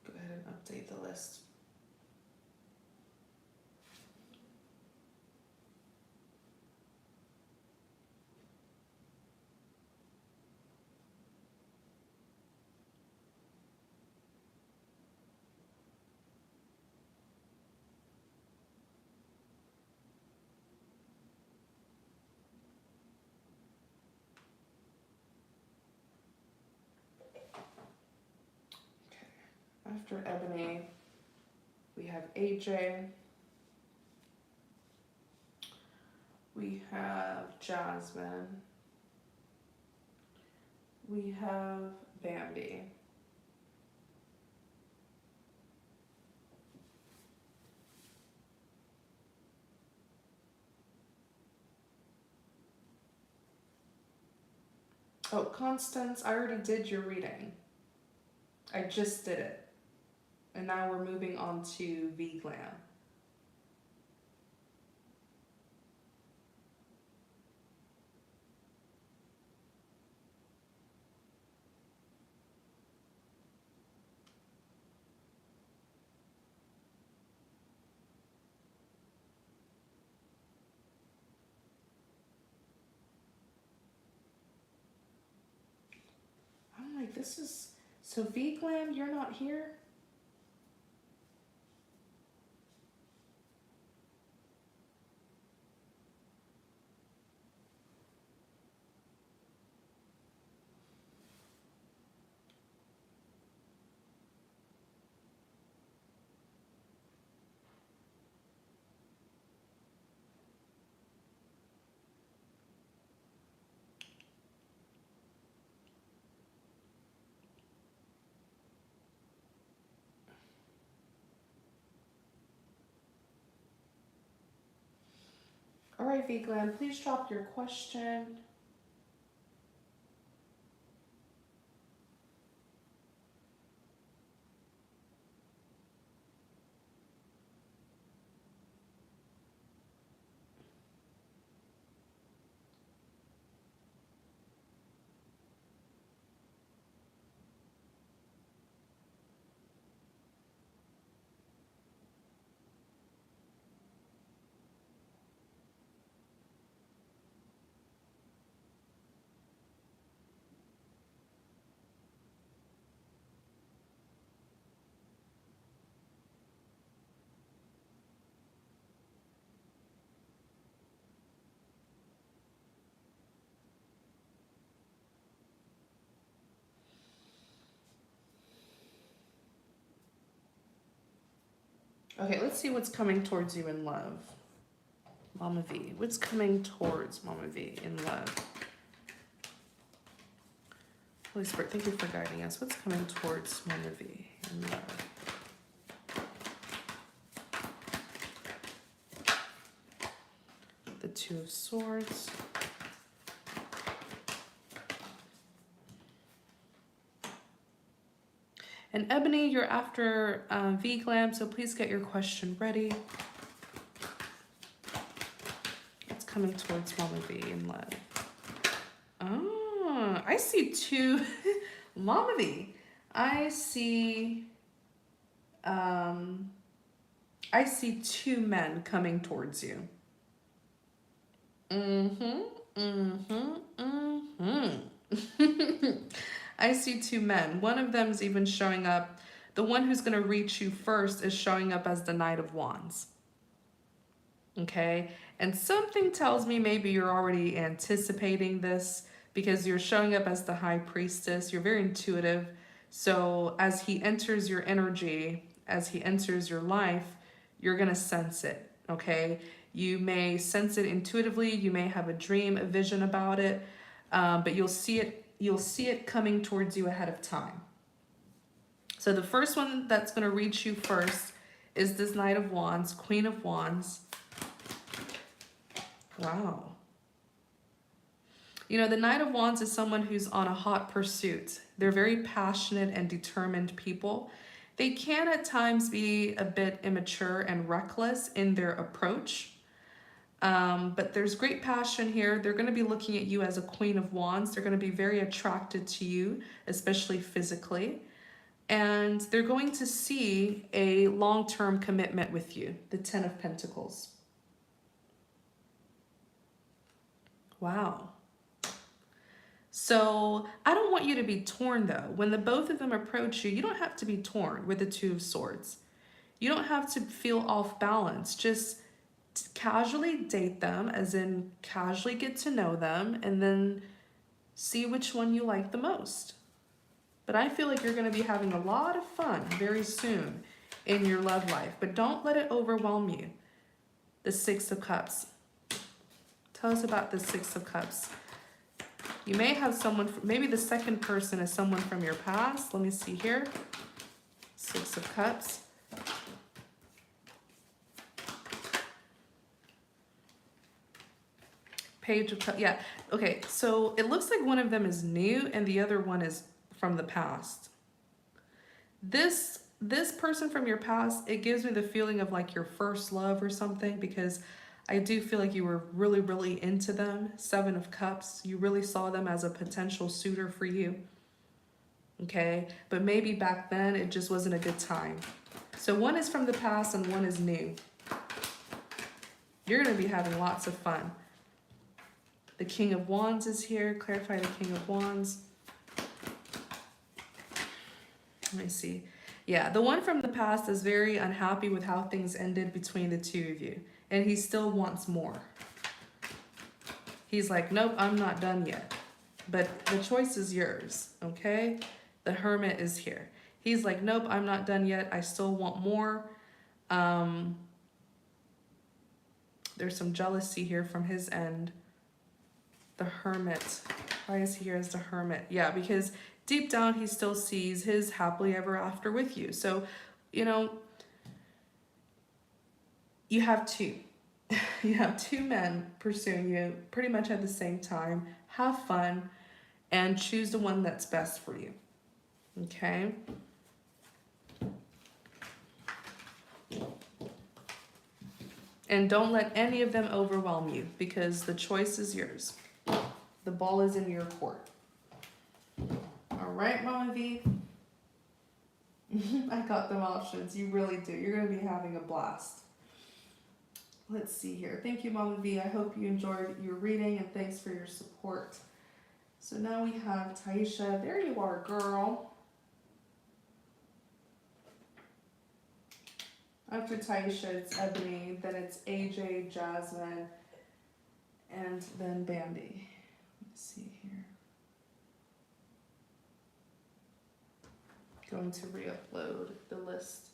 Speaker 1: Go ahead and update the list. After Ebony, we have AJ. We have Jasmine. We have Bambi. Oh, Constance, I already did your reading. I just did it. And now we're moving on to V Glam. I'm like, this is... So V Glam, you're not here? All right, V Glam, please drop your question. Okay, let's see what's coming towards you in love. Mama V. What's coming towards Mama V in love? Holy Spirit, thank you for guiding us. What's coming towards Mama V in love? The Two of Swords. And Ebony, you're after V Glam, so please get your question ready. It's coming towards Mama V in love. Oh, I see two, Mama V. I see two men coming towards you. I see two men. One of them is even showing up. The one who's going to reach you first is showing up as the Knight of Wands. Okay? And something tells me maybe you're already anticipating this because you're showing up as the High Priestess. You're very intuitive. So as he enters your energy, as he enters your life, you're going to sense it. Okay? You may sense it intuitively. You may have a dream, a vision about it. But you'll see it coming towards you ahead of time. So the first one that's going to reach you first is this Knight of Wands, Queen of Wands. Wow. You know, the Knight of Wands is someone who's on a hot pursuit. They're very passionate and determined people. They can at times be a bit immature and reckless in their approach. But there's great passion here. They're going to be looking at you as a Queen of Wands. They're going to be very attracted to you, especially physically. And they're going to see a long-term commitment with you, the Ten of Pentacles. Wow. So I don't want you to be torn, though. When the both of them approach you, you don't have to be torn with the Two of Swords. You don't have to feel off balance. Just casually date them, as in casually get to know them, and then see which one you like the most. But I feel like you're going to be having a lot of fun very soon in your love life, but don't let it overwhelm you. The Six of Cups. Tell us about the Six of Cups. You may have someone, maybe the second person is someone from your past. Let me see here. Six of Cups. Page of Cups. Yeah. Okay. So it looks like one of them is new and the other one is from the past. This person from your past, it gives me the feeling of like your first love or something, because I do feel like you were really, really into them. Seven of Cups. You really saw them as a potential suitor for you. Okay. But maybe back then it just wasn't a good time. So one is from the past and one is new. You're going to be having lots of fun. The King of Wands is here. Clarify the King of Wands. Let me see. Yeah, the one from the past is very unhappy with how things ended between the two of you. And he still wants more. He's like, nope, I'm not done yet. But the choice is yours, okay? The Hermit is here. He's like, nope, I'm not done yet. I still want more. There's some jealousy here from his end. The Hermit. Why is he here as the Hermit? Yeah, because deep down he still sees his happily ever after with you. So, you know, you have two. You have two men pursuing you pretty much at the same time. Have fun and choose the one that's best for you. Okay? And don't let any of them overwhelm you, because the choice is yours. The ball is in your court. All right, Mama V. I got them options. You really do. You're going to be having a blast. Let's see here. Thank you, Mama V. I hope you enjoyed your reading, and thanks for your support. So now we have Taisha. There you are, girl. After Taisha, it's Ebony, then it's AJ, Jasmine, and then Bambi. Let's see here. Going to re-upload the list.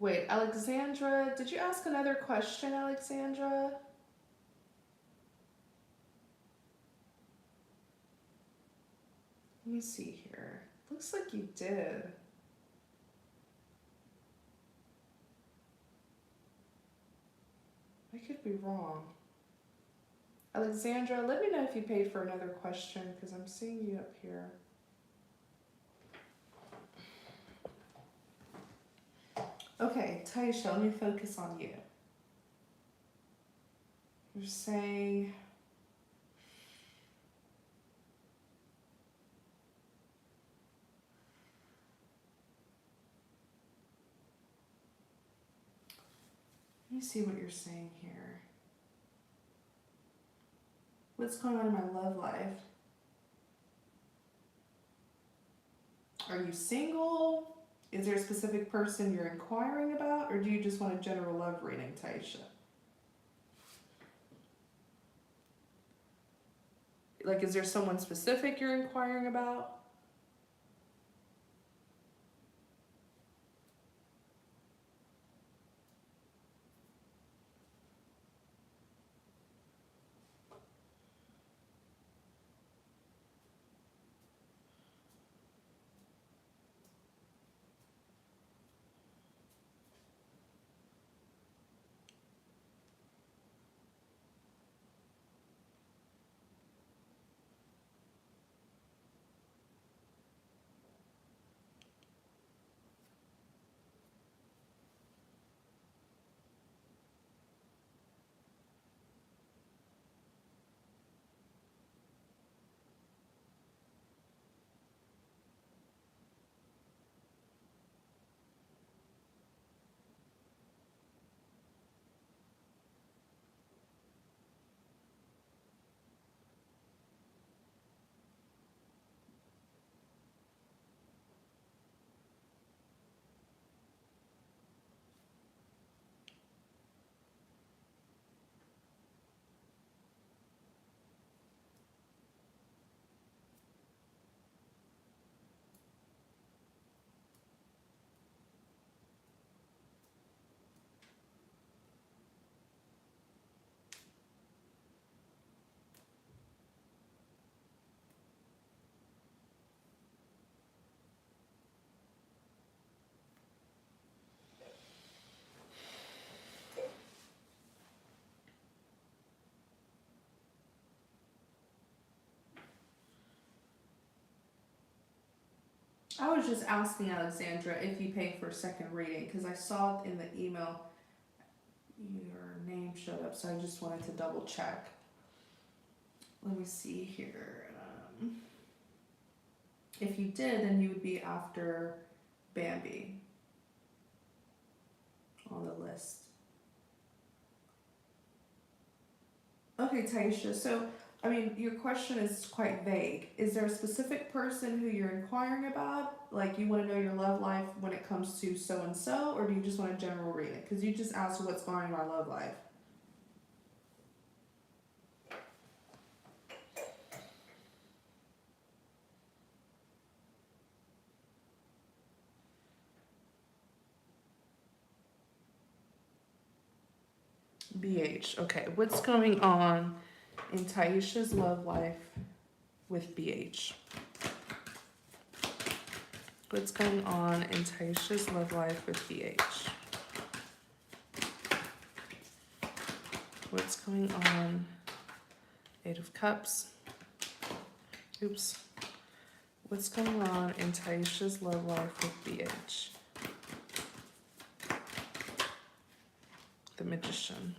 Speaker 1: Wait, Alexandra, did you ask another question, Alexandra? Let me see here. Looks like you did. I could be wrong. Alexandra, let me know if you paid for another question because I'm seeing you up here. Okay, Taisha, let me focus on you. You're saying let me see what you're saying here. What's going on in my love life? Are you single? Is there a specific person you're inquiring about, or do you just want a general love reading, Taisha? Like, is there someone specific you're inquiring about? I was just asking Alexandra if you paid for a second reading because I saw in the email your name showed up, so I just wanted to double check. Let me see here. If you did, then you would be after Bambi on the list. Okay, Taisha, so I mean, your question is quite vague. Is there a specific person who you're inquiring about? Like, you want to know your love life when it comes to so and so, or do you just want a general reading? Because you just asked what's going on in my love life. BH. Okay, what's going on in Taisha's love life with BH? What's going on in Taisha's love life with BH? What's going on? 8 of Cups. Oops. What's going on in Taisha's love life with BH? The Magician.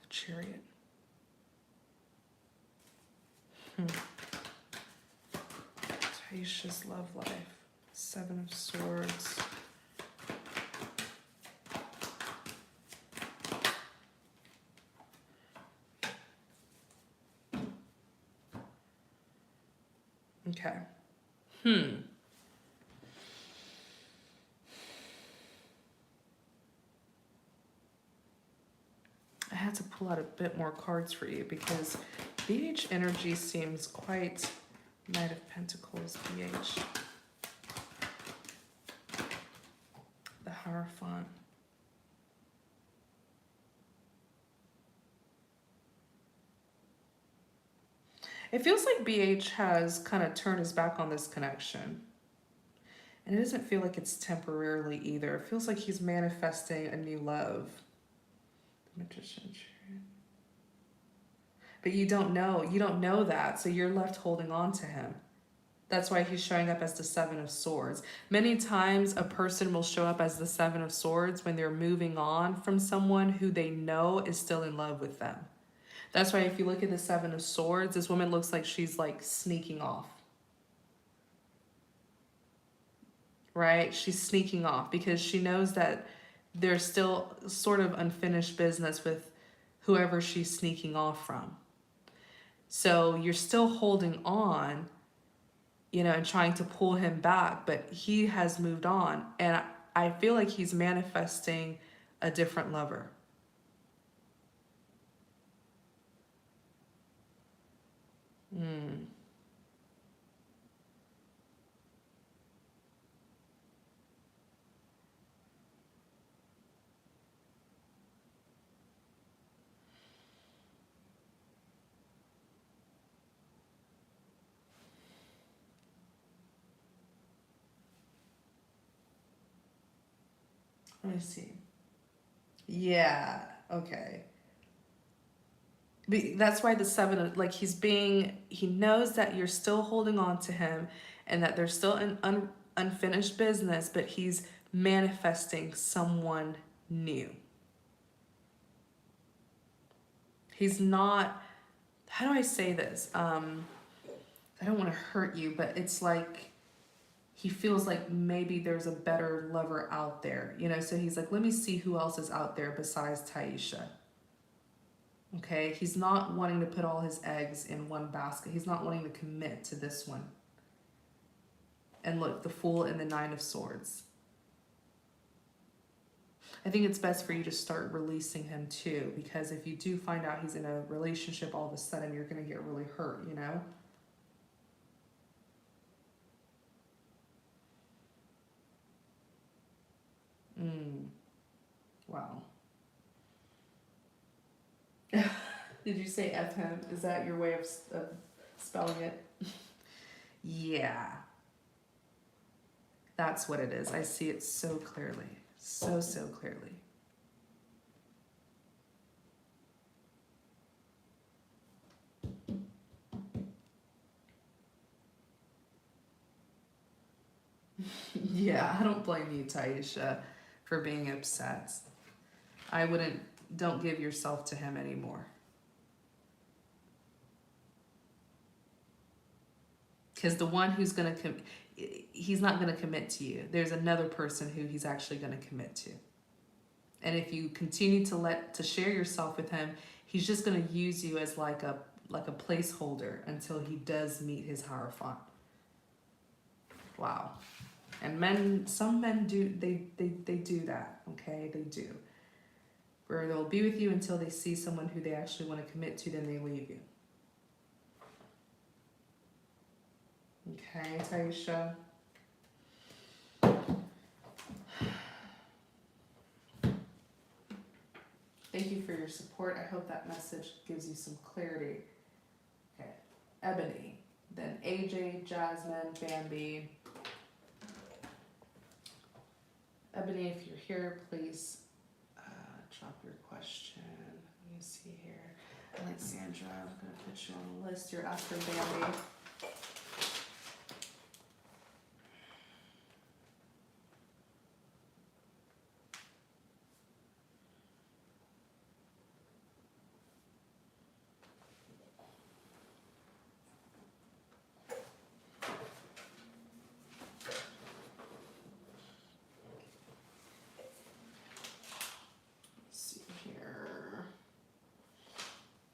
Speaker 1: The Chariot. Taisha's love life. 7 of Swords. Okay. I had to pull out a bit more cards for you because BH energy seems quite Knight of Pentacles, BH. The Hierophant. It feels like BH has kind of turned his back on this connection. And it doesn't feel like it's temporarily either. It feels like he's manifesting a new love. The Magician. But you don't know. You don't know that. So you're left holding on to him. That's why he's showing up as the Seven of Swords. Many times a person will show up as the Seven of Swords when they're moving on from someone who they know is still in love with them. That's why if you look at the Seven of Swords, this woman looks like she's like sneaking off. Right? She's sneaking off because she knows that there's still sort of unfinished business with whoever she's sneaking off from. So you're still holding on, you know, and trying to pull him back, but he has moved on. And I feel like he's manifesting a different lover. Let me see. Yeah, okay. That's why the Seven, like he knows that you're still holding on to him and that there's still an unfinished business, but he's manifesting someone new. He's not, how do I say this? I don't want to hurt you, but it's like he feels like maybe there's a better lover out there, you know? So he's like, let me see who else is out there besides Taisha. Okay, he's not wanting to put all his eggs in one basket. He's not wanting to commit to this one. And look, the Fool and the Nine of Swords. I think it's best for you to start releasing him too, because if you do find out he's in a relationship all of a sudden, you're going to get really hurt, you know? Wow. Did you say F him? Is that your way of spelling it? Yeah. That's what it is. I see it so clearly. So clearly. Yeah, I don't blame you, Taisha, for being upset. Don't give yourself to him anymore. Because the one who's going to he's not going to commit to you. There's another person who he's actually going to commit to. And if you continue to share yourself with him, he's just going to use you as like a placeholder until he does meet his Hierophant. Wow. And some men do, they do that, okay? They do. Where they'll be with you until they see someone who they actually want to commit to, then they leave you. Okay, Taisha. Thank you for your support. I hope that message gives you some clarity. Okay, Ebony. Then AJ, Jasmine, Bambi. Ebony, if you're here, please drop your question. Let me see here. Alexandra, I'm going to put you on the list. You're after Bambi.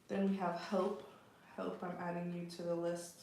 Speaker 1: Then we have Hope. Hope, I'm adding you to the list.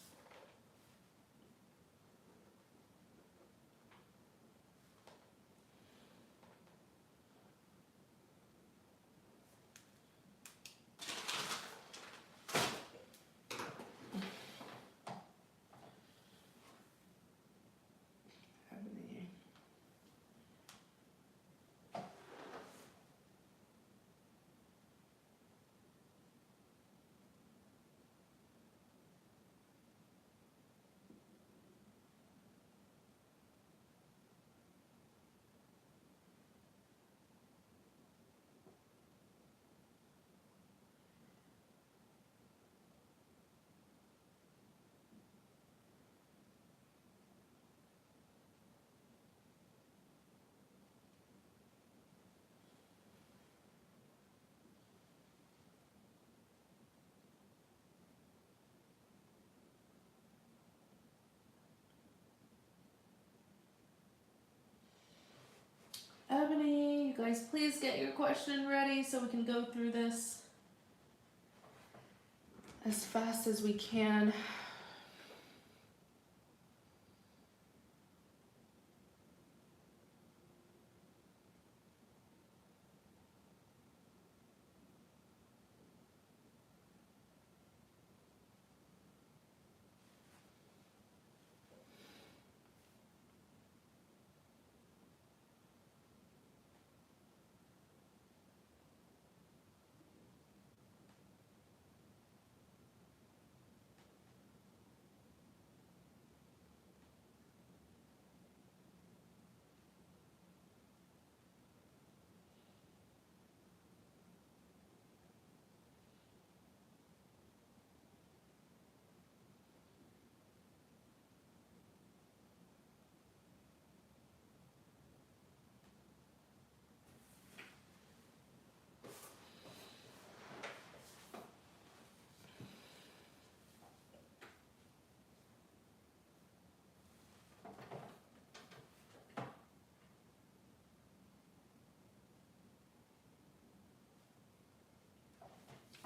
Speaker 1: Ebony, you guys please get your question ready so we can go through this as fast as we can.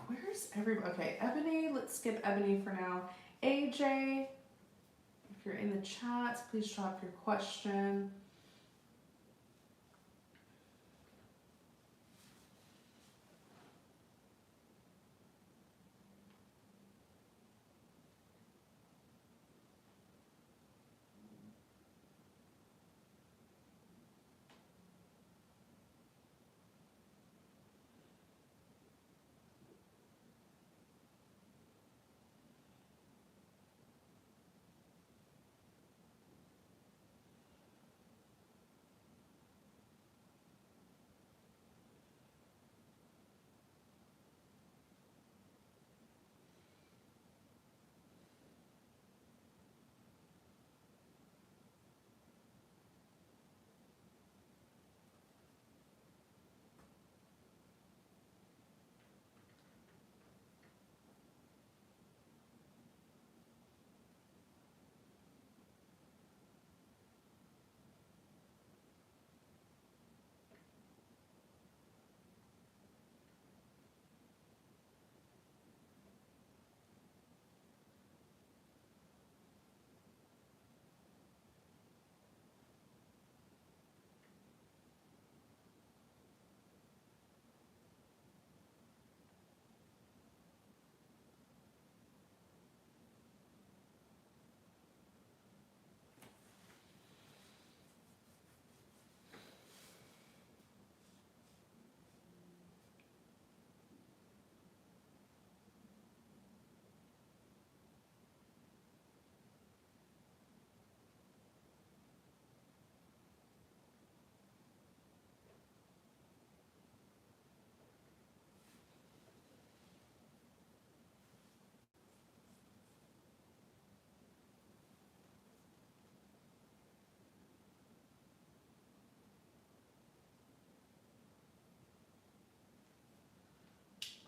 Speaker 1: Where's everybody? Okay, Ebony, let's skip Ebony for now. AJ, if you're in the chats, please drop your question.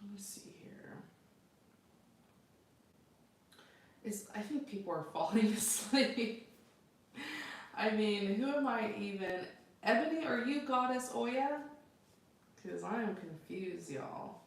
Speaker 1: Let me see here. I think people are falling asleep. I mean, who am I even? Ebony, are you Goddess Oya? Because I am confused, y'all.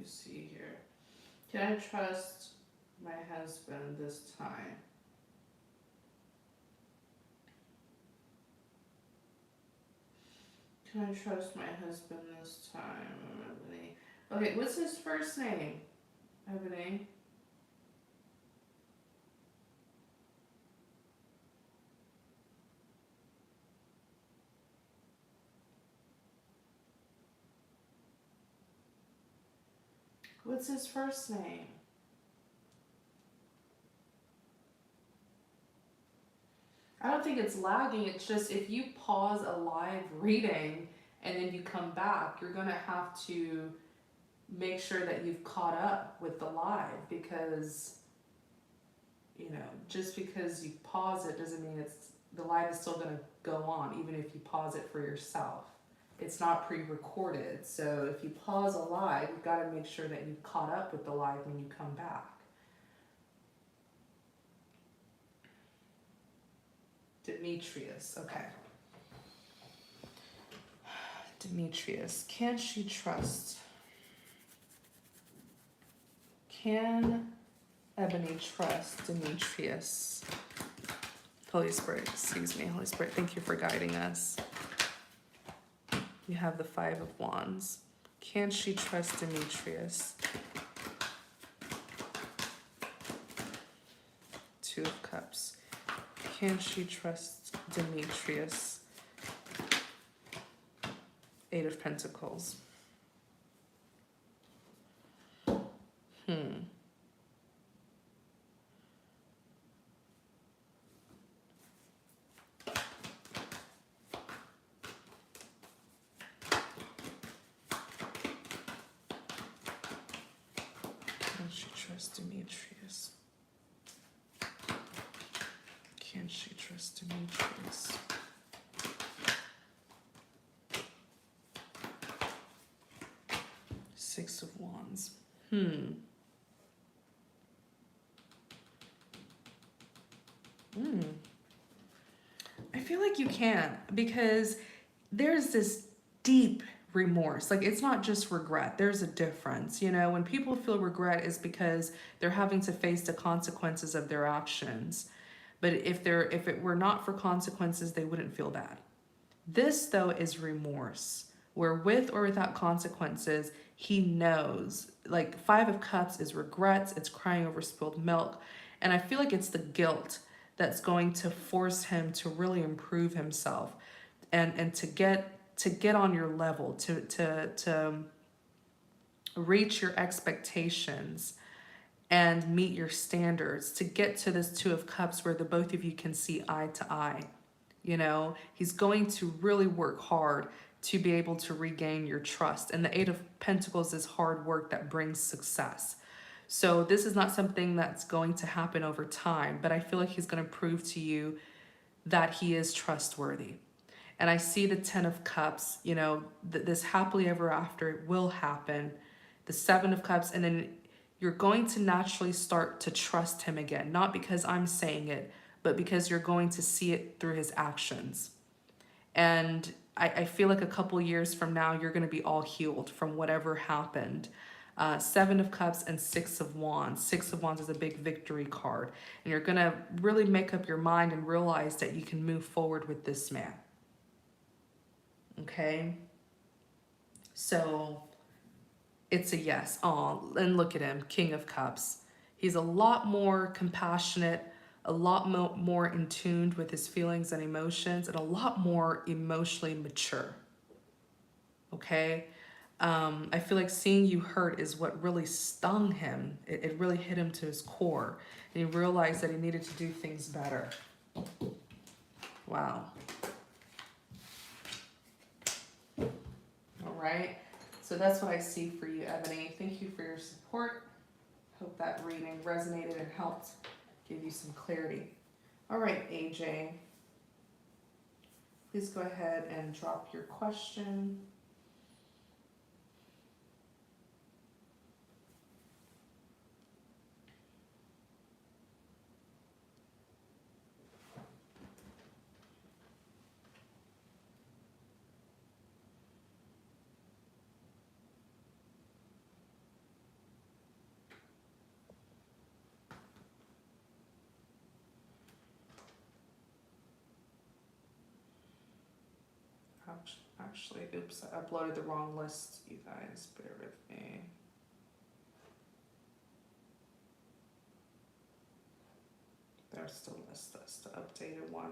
Speaker 1: me see here. Can I trust my husband this time? Can I trust my husband this time, Ebony? Okay, what's his first name, Ebony? What's his first name? I don't think it's lagging. It's just if you pause a live reading and then you come back, you're going to have to make sure that you've caught up with the live, because, you know, just because you pause it doesn't mean the live is still going to go on, even if you pause it for yourself. It's not pre-recorded. So if you pause a live, you've got to make sure that you've caught up with the live when you come back. Demetrius, okay. Demetrius, can she trust? Can Ebony trust Demetrius? Holy Spirit, excuse me, Holy Spirit, thank you for guiding us. You have the 5 of Wands. Can she trust Demetrius? 2 of Cups. Can she trust Demetrius? 8 of Pentacles. Can she trust Demetrius? Can she trust Demetrius? Six of Wands. I feel like you can, because there's this deep remorse. Like, it's not just regret. There's a difference. You know, when people feel regret, is because they're having to face the consequences of their actions. But if it were not for consequences, they wouldn't feel bad. This, though, is remorse, where with or without consequences, he knows. Like, 5 of Cups is regrets. It's crying over spilled milk. And I feel like it's the guilt that's going to force him to really improve himself and to get on your level, to reach your expectations and meet your standards, to get to this 2 of Cups where the both of you can see eye to eye. You know, he's going to really work hard to be able to regain your trust. And the 8 of Pentacles is hard work that brings success. So this is not something that's going to happen over time, but I feel like he's going to prove to you that he is trustworthy. And I see the 10 of Cups, you know, this happily ever after will happen. The 7 of Cups, and then you're going to naturally start to trust him again. Not because I'm saying it, but because you're going to see it through his actions. And I feel like a couple years from now, you're going to be all healed from whatever happened. 7 of Cups and 6 of Wands. 6 of Wands is a big victory card. And you're going to really make up your mind and realize that you can move forward with this man. Okay? So it's a yes. Oh, and look at him, King of Cups. He's a lot more compassionate, a lot more in tune with his feelings and emotions, and a lot more emotionally mature. Okay? I feel like seeing you hurt is what really stung him. It really hit him to his core. And he realized that he needed to do things better. Wow. All right. So that's what I see for you, Ebony. Thank you for your support. Hope that reading resonated and helped give you some clarity. All right, AJ. Please go ahead and drop your question. Actually, oops, I uploaded the wrong list, you guys. Bear with me. There's the list. That's the updated one.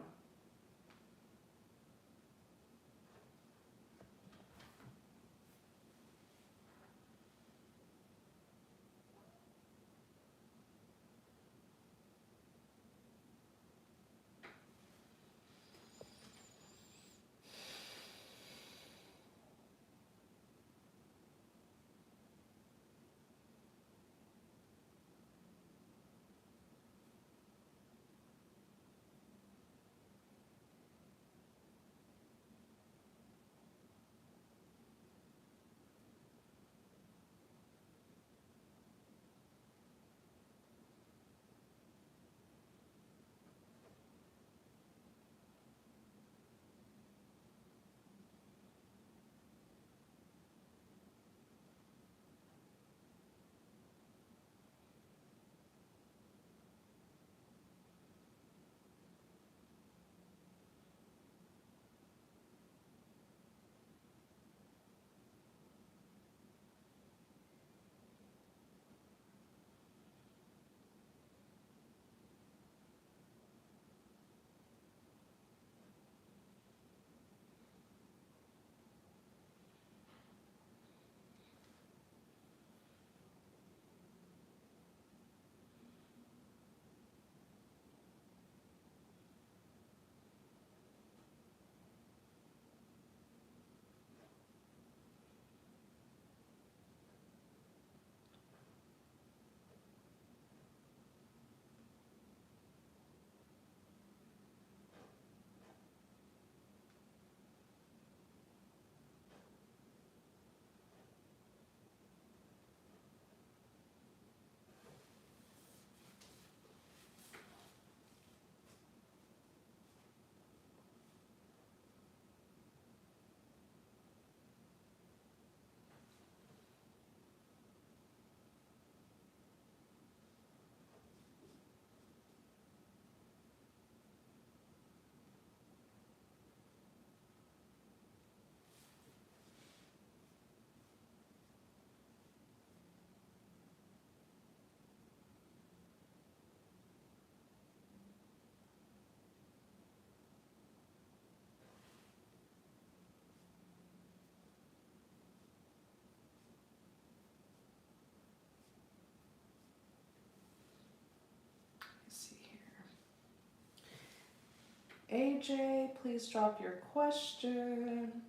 Speaker 1: AJ, please drop your question.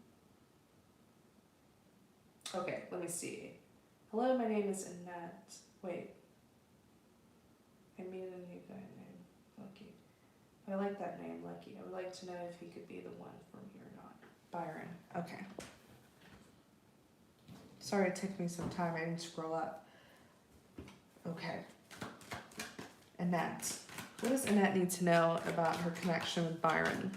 Speaker 1: Okay, let me see. Hello, my name is Annette. Wait. I made a new guy named Lucky. I like that name, Lucky. I would like to know if he could be the one for me or not. Byron. Okay. Sorry it took me some time. I didn't scroll up. Okay. Annette. What does Annette need to know about her connection with Byron?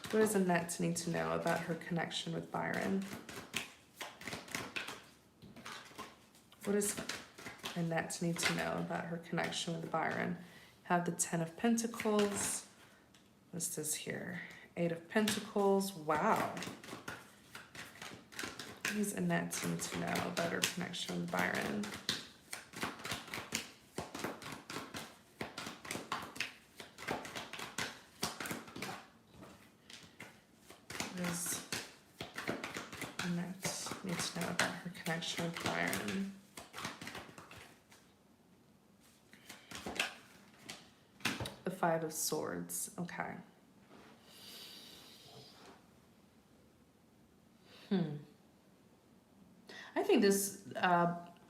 Speaker 1: What does Annette need to know about her connection with Byron? What does Annette need to know about her connection with Byron? Have the 10 of Pentacles. What's this here? 8 of Pentacles. Wow. What does Annette need to know about her connection with Byron? What does Annette need to know about her connection with Byron? The 5 of Swords. Okay. I think this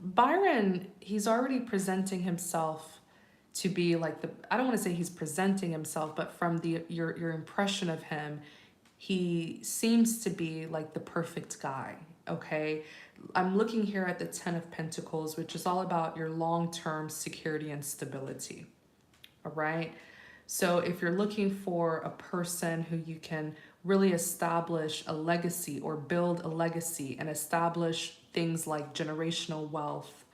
Speaker 1: Byron, he's already presenting himself to be like the, I don't want to say he's presenting himself, but from your impression of him, he seems to be like the perfect guy, okay? I'm looking here at the 10 of Pentacles, which is all about your long-term security and stability, all right? So if you're looking for a person who you can really establish a legacy or build a legacy and establish things like generational wealth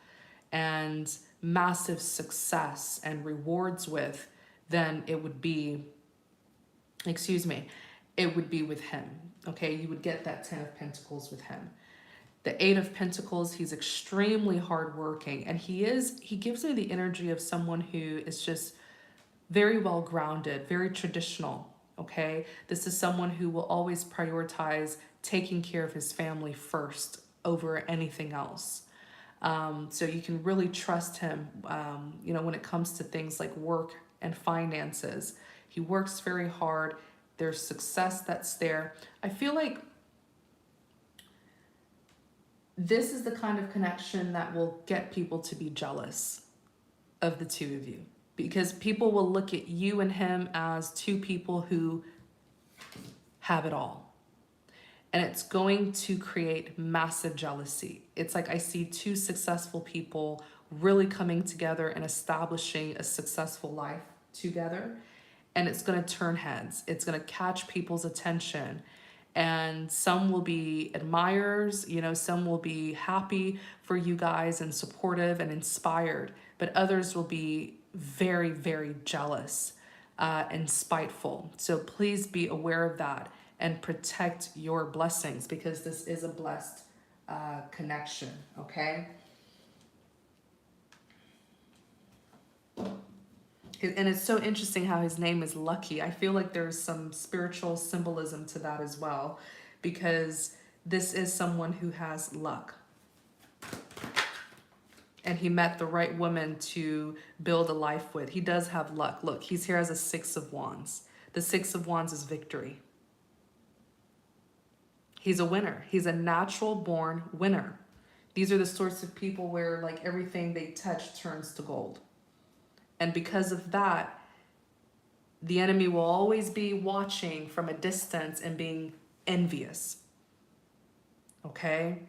Speaker 1: and massive success and rewards with, then it would be, excuse me, it would be with him. Okay, you would get that 10 of Pentacles with him. The 8 of Pentacles, he's extremely hardworking, and he gives me the energy of someone who is just very well grounded, very traditional. Okay, this is someone who will always prioritize taking care of his family first over anything else. So you can really trust him, you know, when it comes to things like work and finances. He works very hard. There's success that's there. I feel like this is the kind of connection that will get people to be jealous of the two of you, because people will look at you and him as two people who have it all. And it's going to create massive jealousy. It's like I see two successful people really coming together and establishing a successful life together. And it's going to turn heads. It's going to catch people's attention. And some will be admirers, you know, some will be happy for you guys and supportive and inspired. But others will be very, very jealous and spiteful. So please be aware of that and protect your blessings, because this is a blessed connection, okay? And it's so interesting how his name is Lucky. I feel like there's some spiritual symbolism to that as well, because this is someone who has luck. And he met the right woman to build a life with. He does have luck. Look, he's here as a 6 of Wands. The 6 of Wands is victory. He's a winner. He's a natural born winner. These are the sorts of people where like everything they touch turns to gold. And because of that, the enemy will always be watching from a distance and being envious. Okay?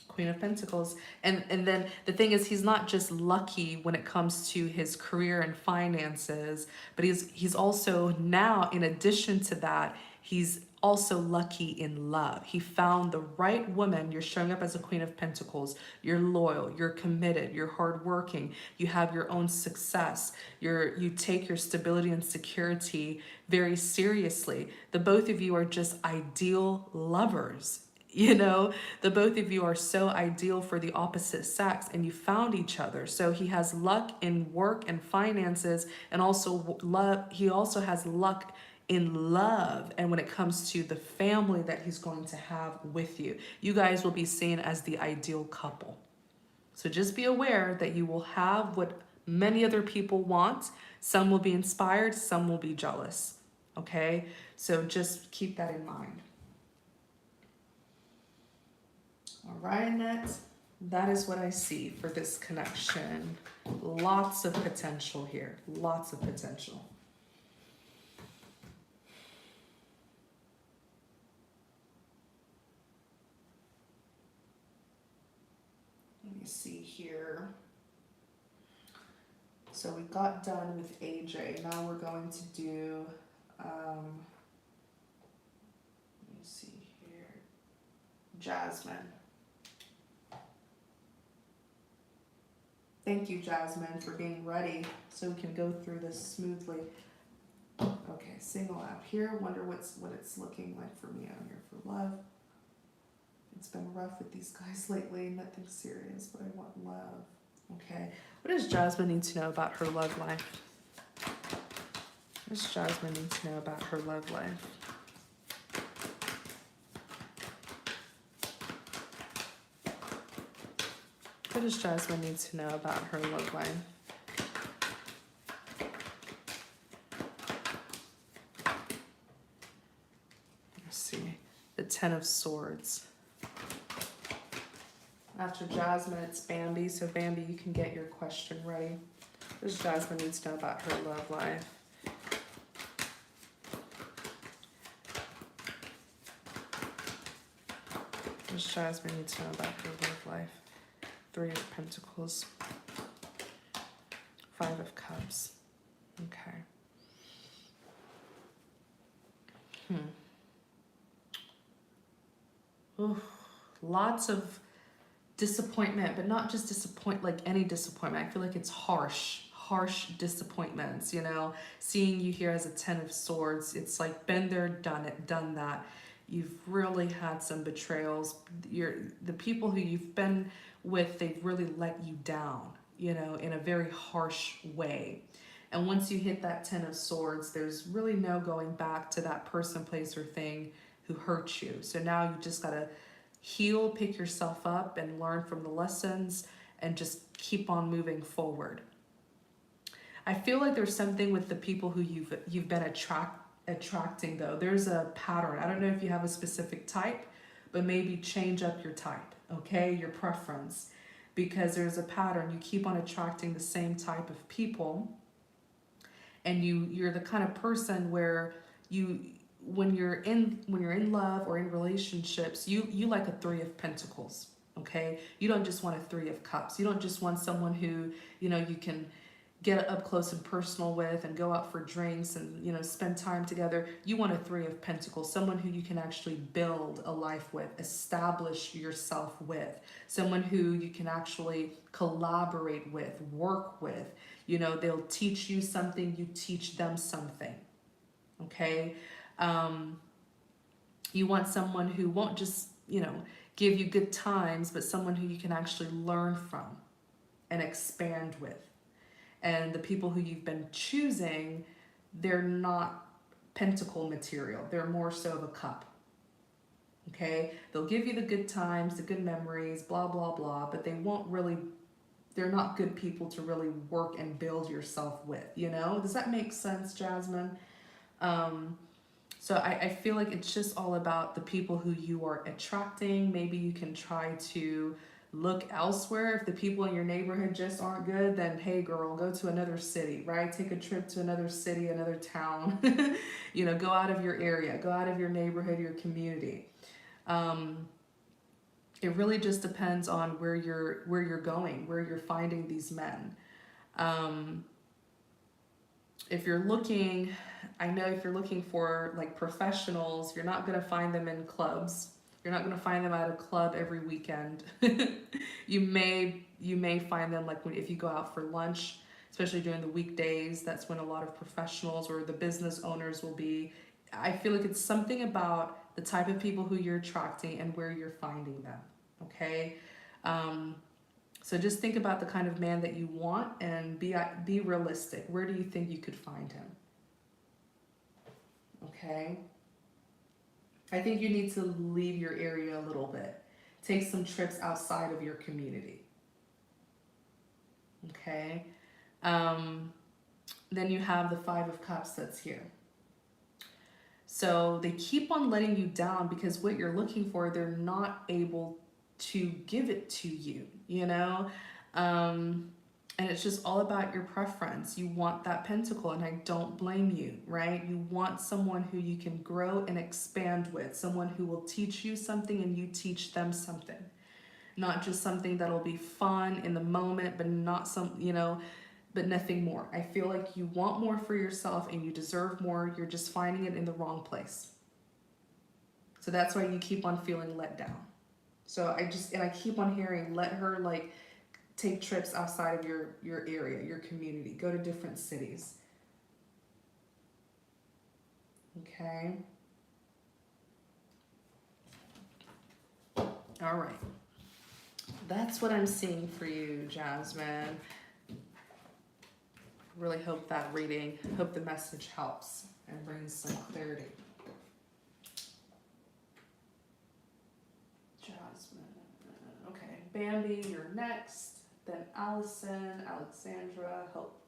Speaker 1: Queen of Pentacles. And then the thing is, he's not just lucky when it comes to his career and finances, but he's also now, in addition to that, he's also lucky in love. He found the right woman. You're showing up as a Queen of Pentacles. You're loyal, you're committed, you're hardworking, you have your own success. You take your stability and security very seriously. The both of you are just ideal lovers. You know, the both of you are so ideal for the opposite sex, and you found each other. So he has luck in work and finances, and also love. He also has luck in love, and when it comes to the family that he's going to have with you. You guys will be seen as the ideal couple. So just be aware that you will have what many other people want. Some will be inspired, some will be jealous. Okay? So just keep that in mind. All right, Annette, that is what I see for this connection. Lots of potential here. Lots of potential. Let me see here. So we got done with AJ. Now we're going to do, let me see here, Jasmine. Thank you, Jasmine, for being ready so we can go through this smoothly. Okay, single out here. Wonder what it's looking like for me out here for love. It's been rough with these guys lately. Nothing serious, but I want love. Okay. What does Jasmine need to know about her love life? What does Jasmine need to know about her love life? What does Jasmine need to know about her love life? Let's see. The 10 of Swords. After Jasmine, it's Bambi. So Bambi, you can get your question ready. What does Jasmine need to know about her love life? What does Jasmine need to know about her love life? 3 of Pentacles, 5 of Cups. Okay. Ooh, lots of disappointment, but not just like any disappointment. I feel like it's harsh disappointments, you know, seeing you here as a 10 of swords. It's like been there, done it, done that. You've really had some betrayals. The people who you've been with, they've really let you down, you know, in a very harsh way. And once you hit that 10 of swords, there's really no going back to that person, place, or thing who hurt you. So now you just got to heal, pick yourself up, and learn from the lessons, and just keep on moving forward. I feel like there's something with the people who you've been attracting though. There's a pattern. I don't know if you have a specific type, but maybe change up your type, okay? Your preference, because there's a pattern. You keep on attracting the same type of people, and you're the kind of person where when you're in love or in relationships, you like a 3 of Pentacles, okay? You don't just want a 3 of Cups. You don't just want someone who, you know, you can get up close and personal with and go out for drinks and, you know, spend time together. You want a 3 of Pentacles, someone who you can actually build a life with, establish yourself with, someone who you can actually collaborate with, work with. You know, they'll teach you something, you teach them something, okay? You want someone who won't just, you know, give you good times, but someone who you can actually learn from and expand with. And the people who you've been choosing, they're not pentacle material. They're more so of a cup. Okay? They'll give you the good times, the good memories, blah, blah, blah, but they're not good people to really work and build yourself with, you know? Does that make sense, Jasmine? So I feel like it's just all about the people who you are attracting. Maybe you can try to look elsewhere. If the people in your neighborhood just aren't good, then hey girl, go to another city, right? Take a trip to another city, another town. You know, go out of your area, go out of your neighborhood, your community. It really just depends on where you're going, where you're finding these men. If you're looking, I know if you're looking for like professionals, you're not going to find them in clubs. You're not going to find them at a club every weekend. You may find them like if you go out for lunch, especially during the weekdays. That's when a lot of professionals or the business owners will be. I feel like it's something about the type of people who you're attracting and where you're finding them, okay? So just think about the kind of man that you want and be realistic. Where do you think you could find him? Okay? I think you need to leave your area a little bit. Take some trips outside of your community. Okay? Then you have the 5 of Cups that's here. So they keep on letting you down because what you're looking for, they're not able to give it to you, you know? And it's just all about your preference. You want that pentacle, and I don't blame you, right? You want someone who you can grow and expand with, someone who will teach you something and you teach them something. Not just something that'll be fun in the moment, but not but nothing more. I feel like you want more for yourself and you deserve more. You're just finding it in the wrong place. So that's why you keep on feeling let down. So I keep on hearing, let her like take trips outside of your area, your community. Go to different cities. Okay. All right. That's what I'm seeing for you, Jasmine. Really hope the message helps and brings some clarity. Jasmine. Okay. Bambi, you're next. Then Allison, Alexandra, help.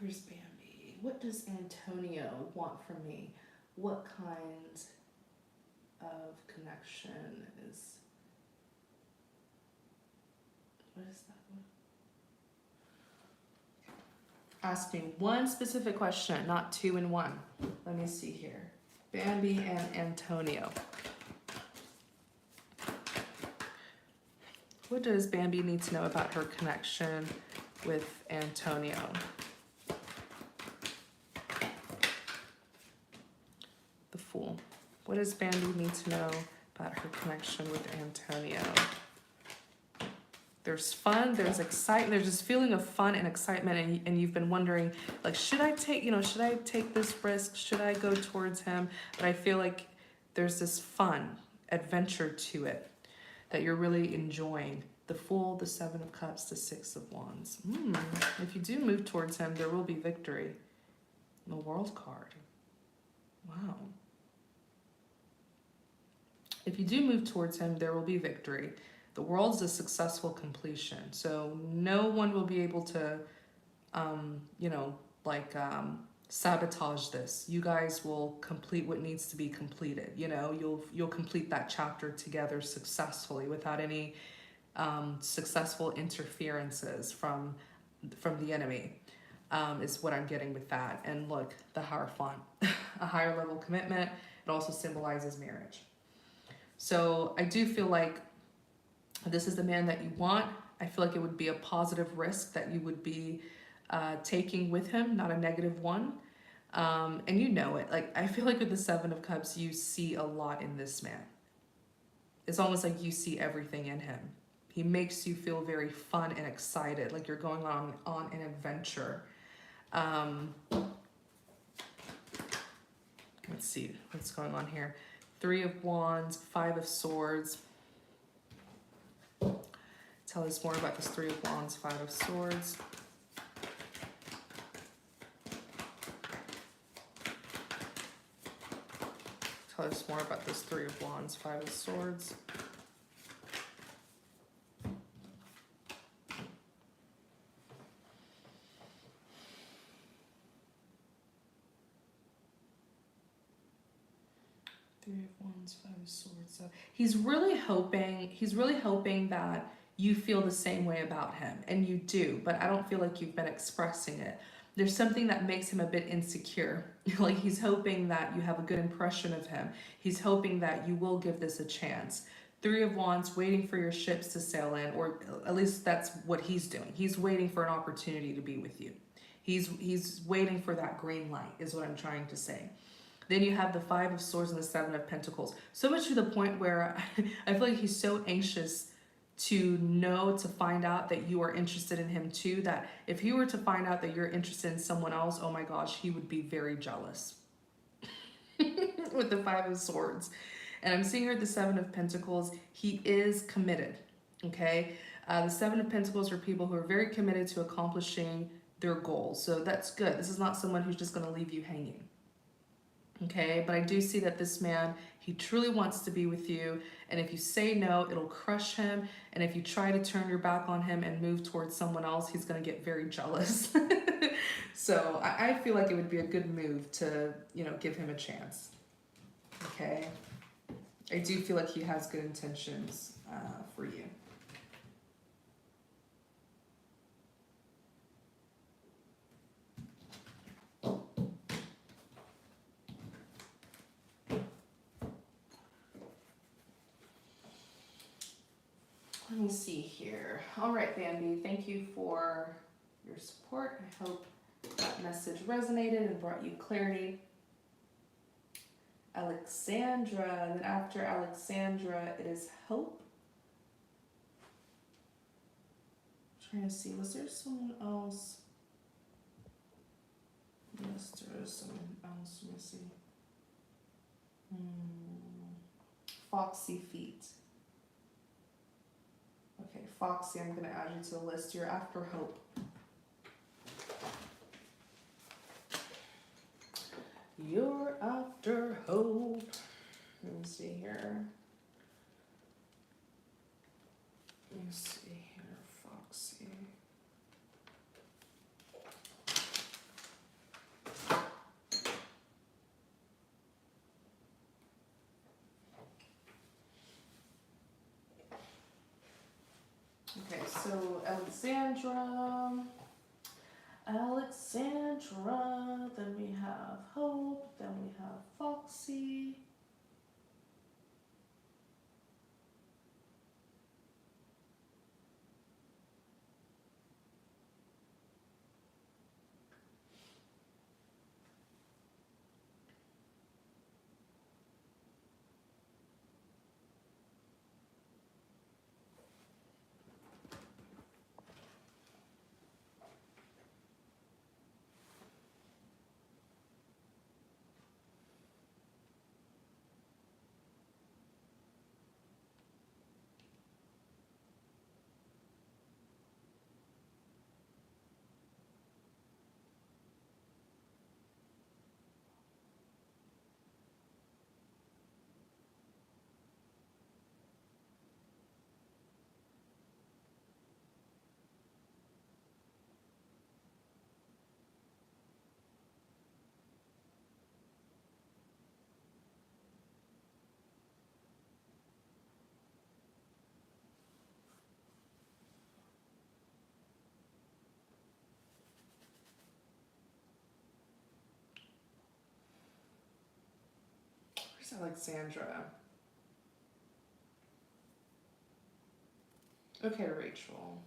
Speaker 1: Where's Bambi? What does Antonio want from me? What kind of connection is... What is that one? Ask me one specific question, not two in one. Let me see here. Bambi and Antonio. What does Bambi need to know about her connection with Antonio? The Fool. What does Bambi need to know about her connection with Antonio? There's fun, there's excitement, there's this feeling of fun and excitement, and you've been wondering, like, should I take this risk? Should I go towards him? But I feel like there's this fun, adventure to it that you're really enjoying. The Fool, the Seven of Cups, the Six of Wands. If you do move towards him, there will be victory. The World card. Wow. If you do move towards him, there will be victory. The World's a successful completion. So no one will be able to, sabotage this. You guys will complete what needs to be completed. You'll complete that chapter together successfully without any successful interferences from the enemy, is what I'm getting with that. And look, the Hierophant, a higher level commitment. It also symbolizes marriage. So I do feel like this is the man that you want. I feel like it would be a positive risk that you would be taking with him, not a negative one. And you know it. Like, I feel like with the Seven of Cups, you see a lot in this man. It's almost like you see everything in him. He makes you feel very fun and excited, like you're going on an adventure. Let's see what's going on here. Three of Wands, Five of Swords. Tell us more about this Three of Wands, Five of Swords. Tell us more about this Three of Wands, Five of Swords. Three of Wands, Five of Swords. So he's really hoping that you feel the same way about him, and you do, but I don't feel like you've been expressing it. There's something that makes him a bit insecure. Like, he's hoping that you have a good impression of him. He's hoping that you will give this a chance. Three of Wands, waiting for your ships to sail in, or at least that's what he's doing. He's waiting for an opportunity to be with you. He's waiting for that green light, is what I'm trying to say. Then you have the Five of Swords and the Seven of Pentacles. So much to the point where I feel like he's so anxious to find out that you are interested in him too, that if he were to find out that you're interested in someone else, oh my gosh, he would be very jealous. With the Five of Swords. And I'm seeing here the Seven of Pentacles. He is committed, okay? The Seven of Pentacles are people who are very committed to accomplishing their goals. So that's good. This is not someone who's just going to leave you hanging. Okay, but I do see that this man, he truly wants to be with you. And if you say no, it'll crush him. And if you try to turn your back on him and move towards someone else, he's going to get very jealous. So I feel like it would be a good move to, give him a chance. Okay, I do feel like he has good intentions for you. Let me see here. All right, Bambi, thank you for your support. I hope that message resonated and brought you clarity. Alexandra, then after Alexandra, it is Hope. I'm trying to see, was there someone else? Yes, there is someone else. Let me see. Foxy Feet. Okay, Foxy, I'm going to add you to the list. You're after Hope. You're after Hope. Let me see here. Let me see here, Foxy. so Alexandra, then we have Hope, then we have Foxy. Where's Alexandra? Okay, Rachel.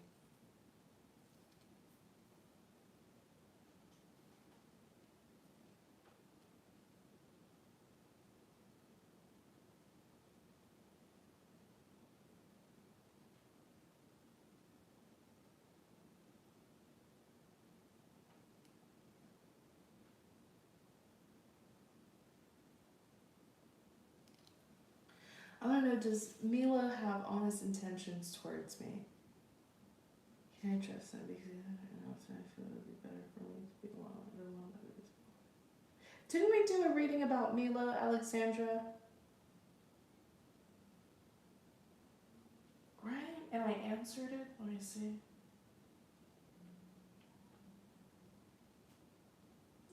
Speaker 1: I want to know, does Mila have honest intentions towards me? Can I trust that? Because I feel it would be better for me to be alone. Didn't we do a reading about Mila, Alexandra? Right? And I answered it? Let me see.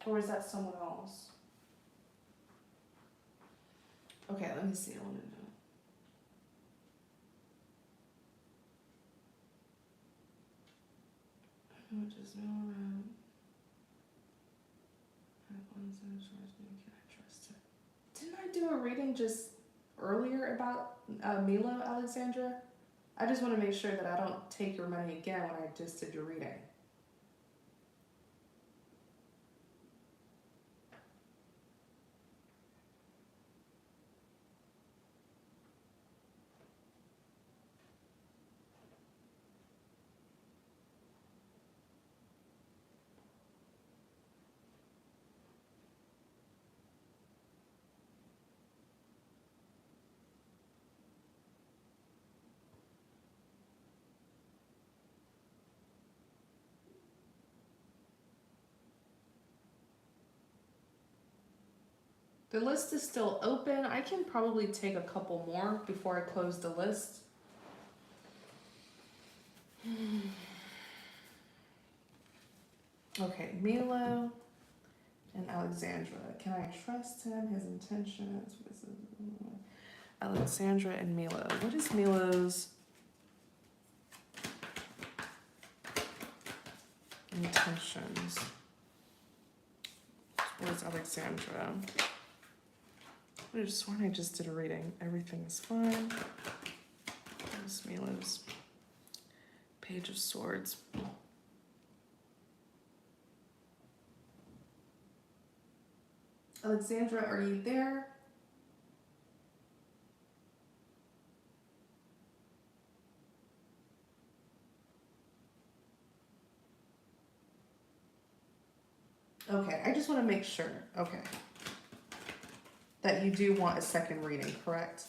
Speaker 1: Or is that someone else? Okay, let me see. I want to know. Who does Mila have? Can I trust it? Didn't I do a reading just earlier about Mila, Alexandra? I just want to make sure that I don't take your money again when I just did your reading. The list is still open. I can probably take a couple more before I close the list. Okay, Milo and Alexandra. Can I trust him? His intentions? Alexandra and Milo. What is Milo's intentions towards Alexandra? I just sworn I just did a reading. Everything is fine. There's Milo's Page of Swords. Alexandra, are you there? Okay, I just want to make sure. Okay. That you do want a second reading, correct?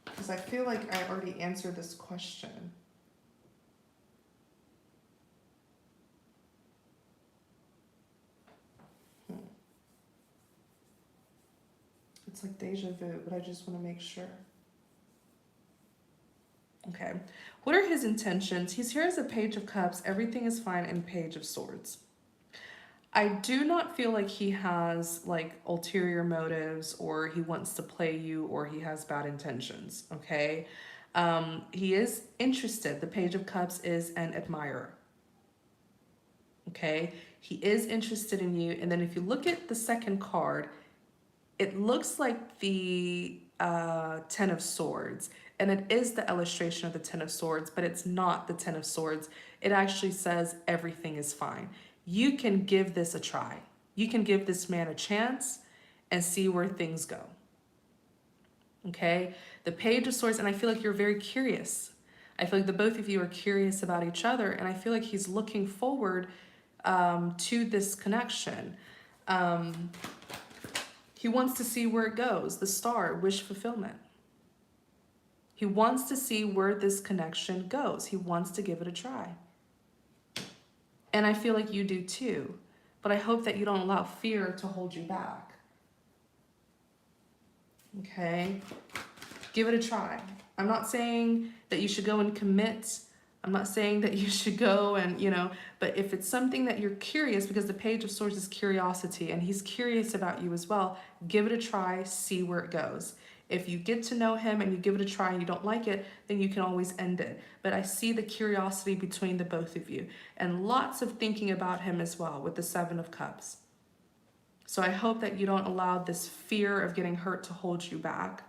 Speaker 1: Because I feel like I already answered this question. It's like deja vu, but I just want to make sure. Okay. What are his intentions? He's here as a Page of Cups. Everything is fine, and Page of Swords. I do not feel like he has like ulterior motives or he wants to play you or he has bad intentions, okay? He is interested. The Page of Cups is an admirer. Okay, he is interested in you. And then if you look at the second card, it looks like the Ten of Swords, and it is the illustration of the Ten of Swords, but it's not the Ten of Swords. It actually says everything is fine. You can give this a try. You can give this man a chance and see where things go. Okay, the Page of Swords, and I feel like you're very curious. I feel like the both of you are curious about each other, and I feel like he's looking forward to this connection. He wants to see where it goes. The Star, wish fulfillment. He wants to see where this connection goes. He wants to give it a try. And I feel like you do too. But I hope that you don't allow fear to hold you back. Okay? Give it a try. I'm not saying that you should go and commit. I'm not saying that you should go and, but if it's something that you're curious, because the Page of Swords is curiosity and he's curious about you as well, give it a try, see where it goes. If you get to know him and you give it a try and you don't like it, then you can always end it. But I see the curiosity between the both of you and lots of thinking about him as well with the Seven of Cups. So I hope that you don't allow this fear of getting hurt to hold you back.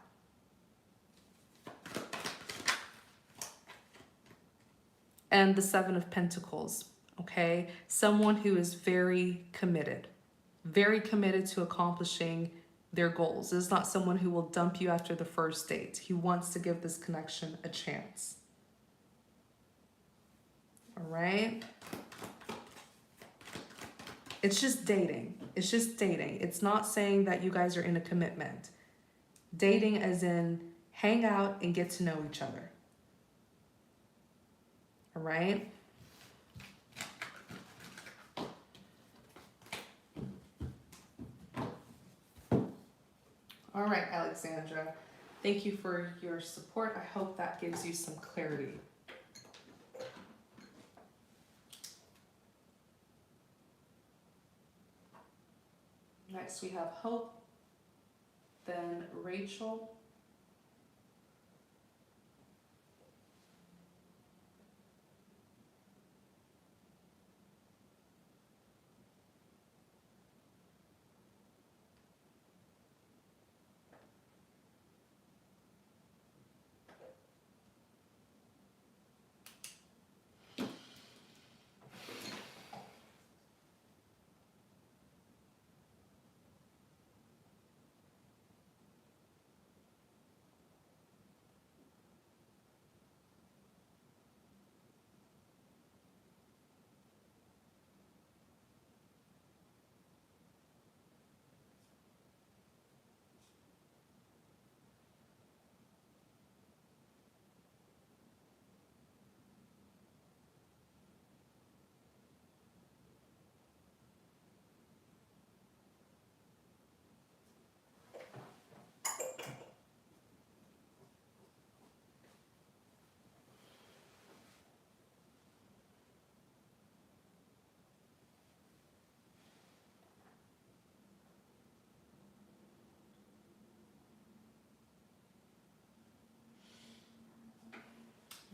Speaker 1: And the Seven of Pentacles, okay? Someone who is very committed to accomplishing their goals. This is not someone who will dump you after the first date. He wants to give this connection a chance. All right? It's just dating. It's just dating. It's not saying that you guys are in a commitment. Dating as in hang out and get to know each other. All right? All right, Alexandra. Thank you for your support. I hope that gives you some clarity. Next, we have Hope, then Rachel,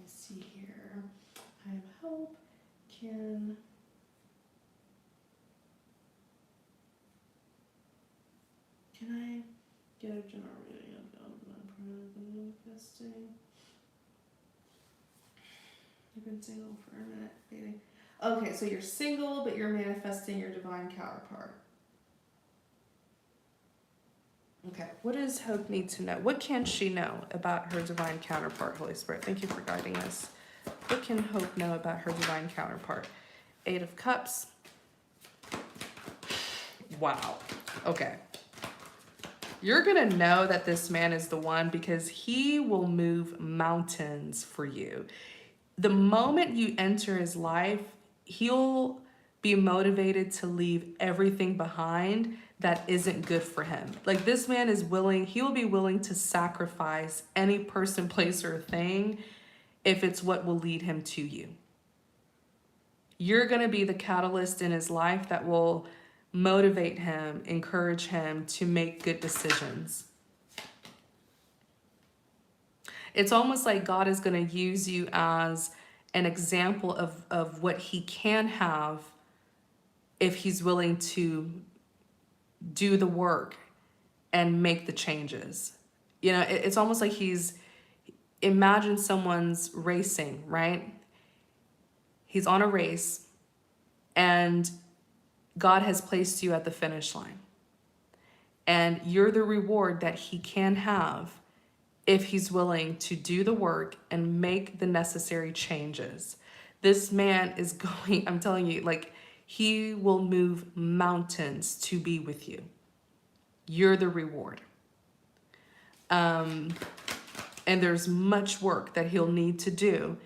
Speaker 1: see here. I hope can I get a general reading of manifesting? You've been single for a minute, dating. Okay, so you're single, but you're manifesting your divine counterpart. Okay, what does Hope need to know? What can she know about her divine counterpart, Holy Spirit? Thank you for guiding us. What can Hope know about her divine counterpart? Eight of Cups. Wow. Okay. You're going to know that this man is the one because he will move mountains for you. The moment you enter his life, he'll be motivated to leave everything behind that isn't good for him. Like this man is willing, he will be willing to sacrifice any person, place, or thing if it's what will lead him to you. You're going to be the catalyst in his life that will motivate him, encourage him to make good decisions. It's almost like God is going to use you as an example of what he can have if he's willing to do the work and make the changes. You know, it's almost like imagine someone's racing, right? He's on a race and God has placed you at the finish line. And you're the reward that he can have if he's willing to do the work and make the necessary changes. This man is going, I'm telling you, like, he will move mountains to be with you. You're the reward. And there's much work that he'll need to do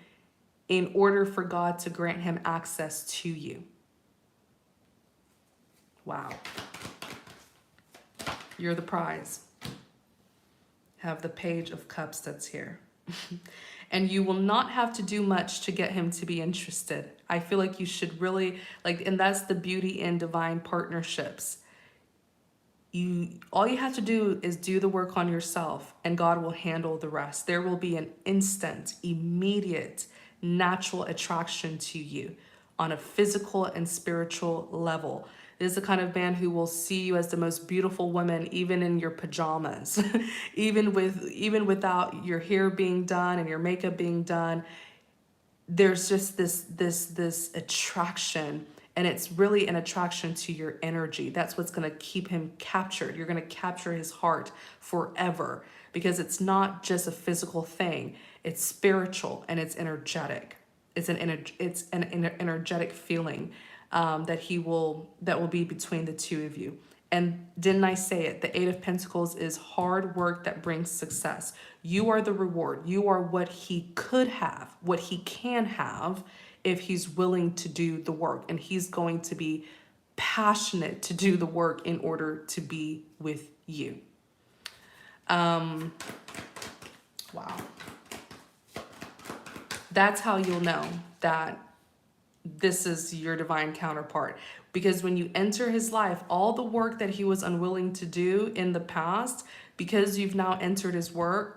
Speaker 1: in order for God to grant him access to you. Wow. You're the prize. Have the Page of Cups that's here. And you will not have to do much to get him to be interested. I feel like you should really, like, and that's the beauty in divine partnerships. All you have to do is do the work on yourself and God will handle the rest. There will be an instant, immediate, natural attraction to you on a physical and spiritual level. This is the kind of man who will see you as the most beautiful woman, even in your pajamas, even without your hair being done and your makeup being done. There's just this attraction, and it's really an attraction to your energy. That's what's going to keep him captured. You're going to capture his heart forever because it's not just a physical thing. It's spiritual and it's energetic. It's an energetic feeling that will be between the two of you. And didn't I say it? The Eight of Pentacles is hard work that brings success. You are the reward. You are what he could have, what he can have if he's willing to do the work. And he's going to be passionate to do the work in order to be with you. Wow. That's how you'll know that this is your divine counterpart. Because when you enter his life, all the work that he was unwilling to do in the past, because you've now entered his world,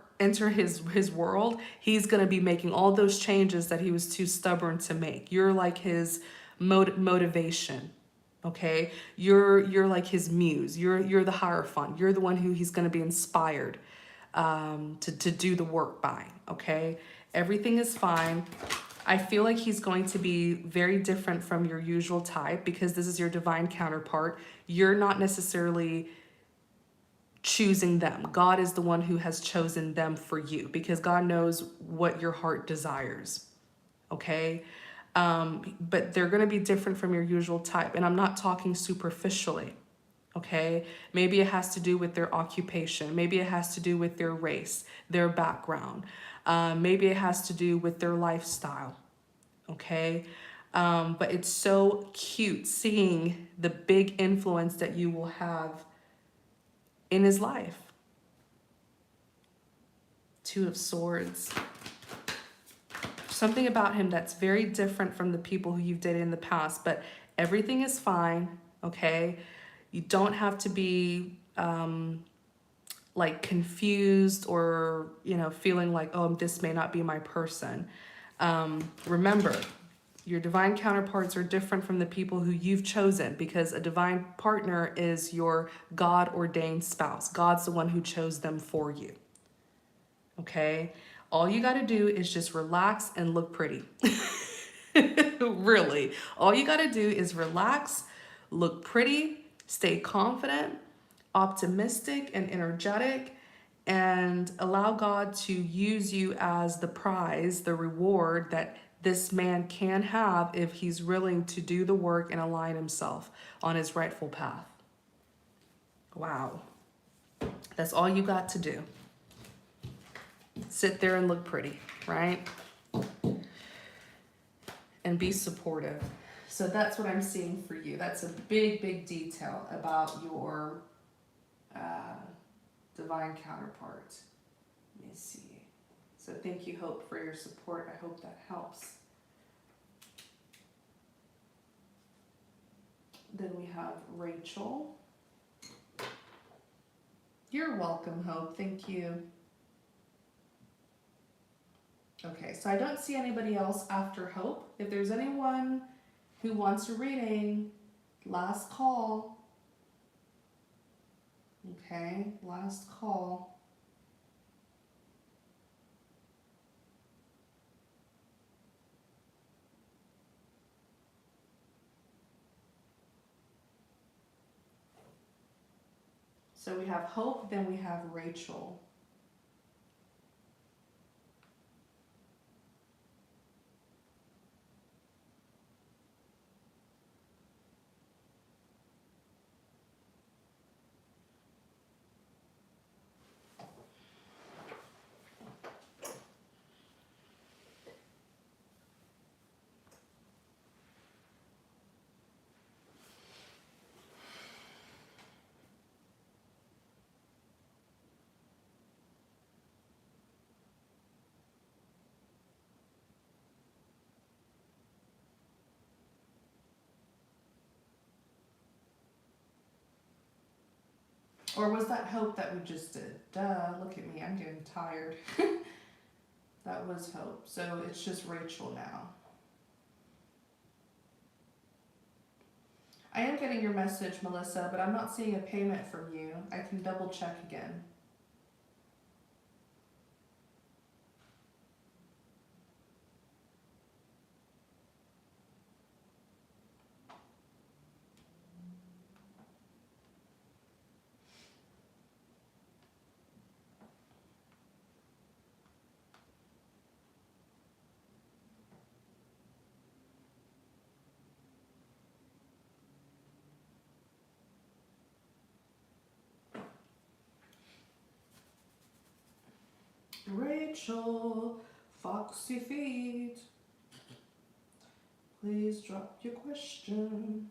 Speaker 1: he's going to be making all those changes that he was too stubborn to make. You're like his motivation. Okay? You're like his muse. You're the Hierophant. You're the one who he's going to be inspired to do the work by. Okay? Everything is fine. I feel like he's going to be very different from your usual type because this is your divine counterpart. You're not necessarily choosing them. God is the one who has chosen them for you because God knows what your heart desires. Okay? But they're going to be different from your usual type. And I'm not talking superficially. Okay? Maybe it has to do with their occupation. Maybe it has to do with their race, their background. Maybe it has to do with their lifestyle. Okay? But it's so cute seeing the big influence that you will have in his life. Two of Swords. Something about him that's very different from the people who you've dated in the past, but everything is fine. Okay? You don't have to be like confused or, feeling like, oh, this may not be my person. Remember, your divine counterparts are different from the people who you've chosen because a divine partner is your God-ordained spouse. God's the one who chose them for you. Okay? All you got to do is just relax and look pretty. Really. All you got to do is relax, look pretty, stay confident, optimistic and energetic, and allow God to use you as the prize, the reward that this man can have if he's willing to do the work and align himself on his rightful path. Wow. That's all you got to do. Sit there and look pretty, right? And be supportive. So that's what I'm seeing for you. That's a big, big detail about your divine counterpart. Let me see. So thank you, Hope, for your support. I hope that helps. Then we have Rachel. You're welcome, Hope. Thank you. Okay, so I don't see anybody else after Hope. If there's anyone who wants a reading, last call. Okay, last call. So we have Hope, then we have Rachel. Or was that Hope that we just did? Duh, look at me, I'm getting tired. That was Hope. So it's just Rachel now. I am getting your message, Melissa, but I'm not seeing a payment from you. I can double check again. Rachel, Foxy Feet, please drop your question.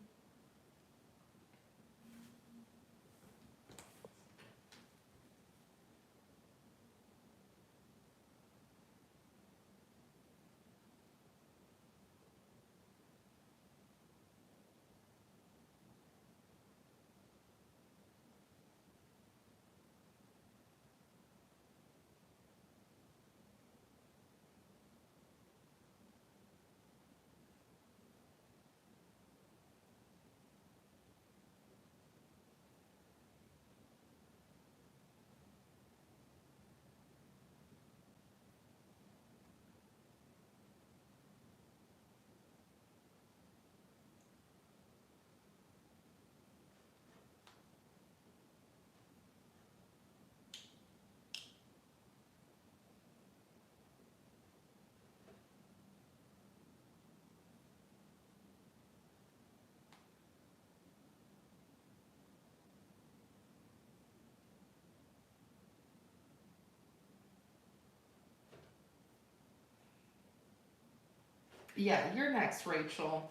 Speaker 1: Yeah, you're next, Rachel.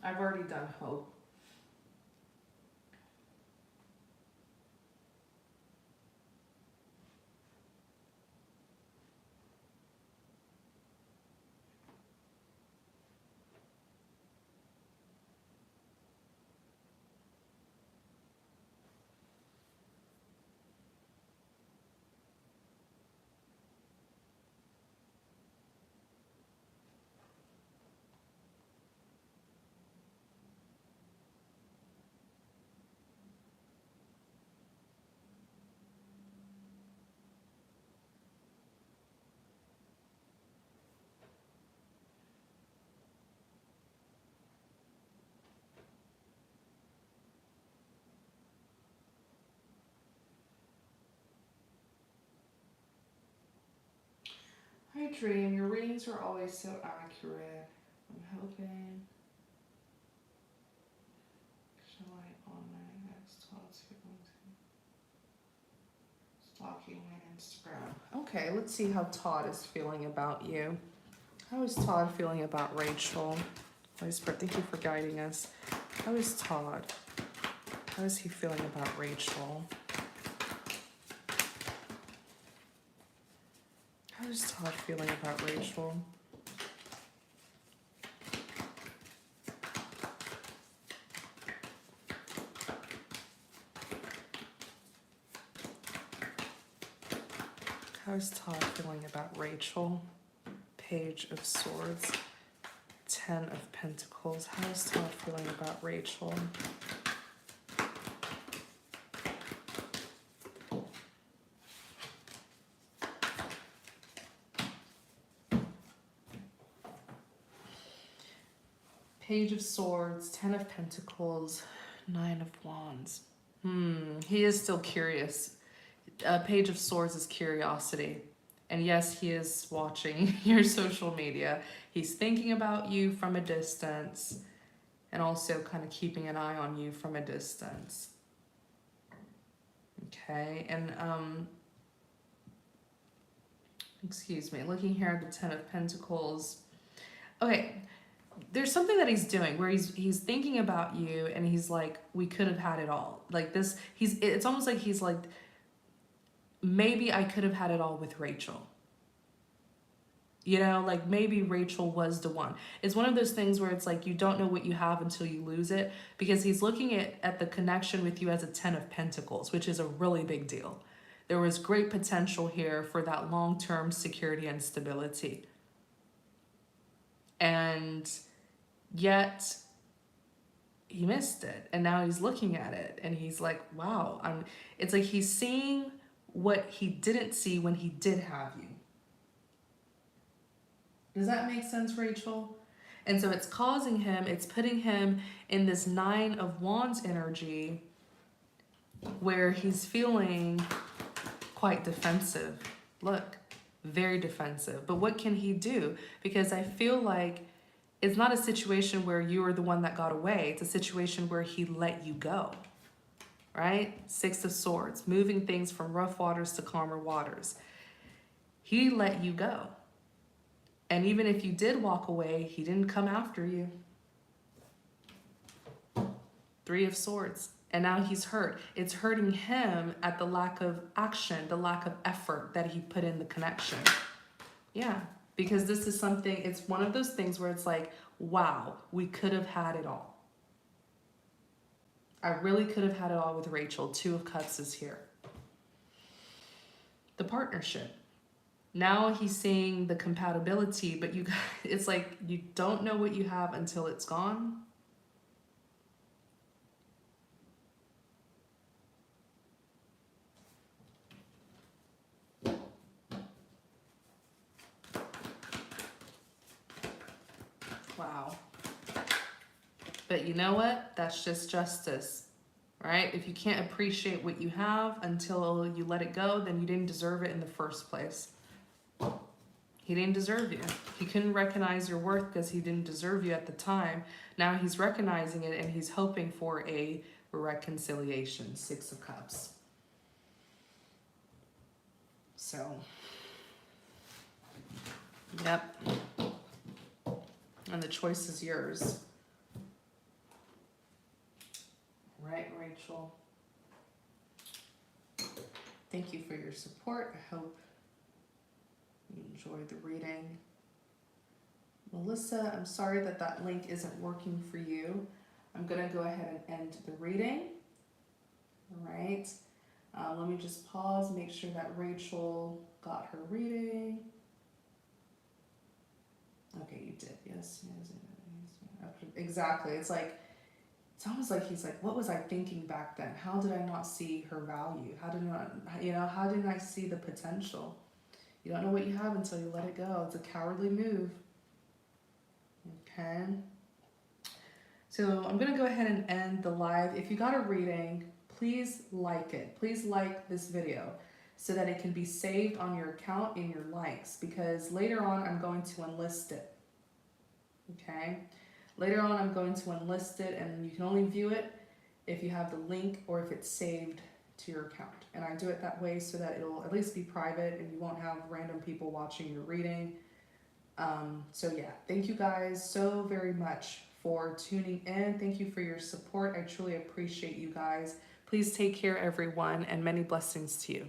Speaker 1: I've already done Hope. Hi, Dream. Your readings are always so accurate. I'm hoping. Shall I on my next stalking my Instagram? Okay, let's see how Todd is feeling about you. How is Todd feeling about Rachel? Holy Spirit, thank you for guiding us. How is Todd? How is he feeling about Rachel? How is Todd feeling about Rachel? How is Todd feeling about Rachel? Page of Swords, 10 of Pentacles. How is Todd feeling about Rachel? Page of Swords, 10 of Pentacles, 9 of Wands. He is still curious. Page of Swords is curiosity. And yes, he is watching your social media. He's thinking about you from a distance and also kind of keeping an eye on you from a distance. Okay, and excuse me, looking here at the 10 of Pentacles. Okay, there's something that he's doing where he's thinking about you and he's like, we could have had it all. Like this, it's almost like he's like, maybe I could have had it all with Rachel. You know, like maybe Rachel was the one. It's one of those things where it's like you don't know what you have until you lose it, because he's looking at the connection with you as a 10 of Pentacles, which is a really big deal. There was great potential here for that long-term security and stability. And yet he missed it. And now he's looking at it and he's like, wow. It's like he's seeing what he didn't see when he did have you. Does that make sense, Rachel? And so it's causing him, it's putting him in this 9 of Wands energy where he's feeling quite defensive. Look, very defensive. But what can he do? Because I feel like it's not a situation where you are the one that got away. It's a situation where he let you go, right? 6 of Swords, moving things from rough waters to calmer waters. He let you go. And even if you did walk away, he didn't come after you. 3 of Swords. And now he's hurt. It's hurting him at the lack of action, the lack of effort that he put in the connection. Yeah, because this is something, it's one of those things where it's like, wow, we could have had it all. I really could have had it all with Rachel. 2 of Cups is here. The partnership. Now he's seeing the compatibility, but you guys, it's like you don't know what you have until it's gone. Wow. But you know what? That's just justice, right? If you can't appreciate what you have until you let it go, then you didn't deserve it in the first place. He didn't deserve you. He couldn't recognize your worth because he didn't deserve you at the time. Now he's recognizing it and he's hoping for a reconciliation. 6 of Cups. So, yep. And the choice is yours. Right, Rachel? Thank you for your support. I hope you enjoyed the reading. Melissa, I'm sorry that that link isn't working for you. I'm going to go ahead and end the reading. All right. Let me just pause, make sure that Rachel got her reading. Okay, you did. Yes. Exactly. It's almost like he's like, what was I thinking back then? How did I not see her value? How didn't I see the potential? You don't know what you have until you let it go. It's a cowardly move. Okay. So I'm going to go ahead and end the live. If you got a reading, please like it. Please like this video so that it can be saved on your account in your likes, because later on I'm going to enlist it. Okay. Later on I'm going to enlist it, and you can only view it if you have the link or if it's saved to your account. And I do it that way so that it'll at least be private and you won't have random people watching your reading. So yeah, thank you guys so very much for tuning in. Thank you for your support. I truly appreciate you guys. Please take care, everyone, and many blessings to you.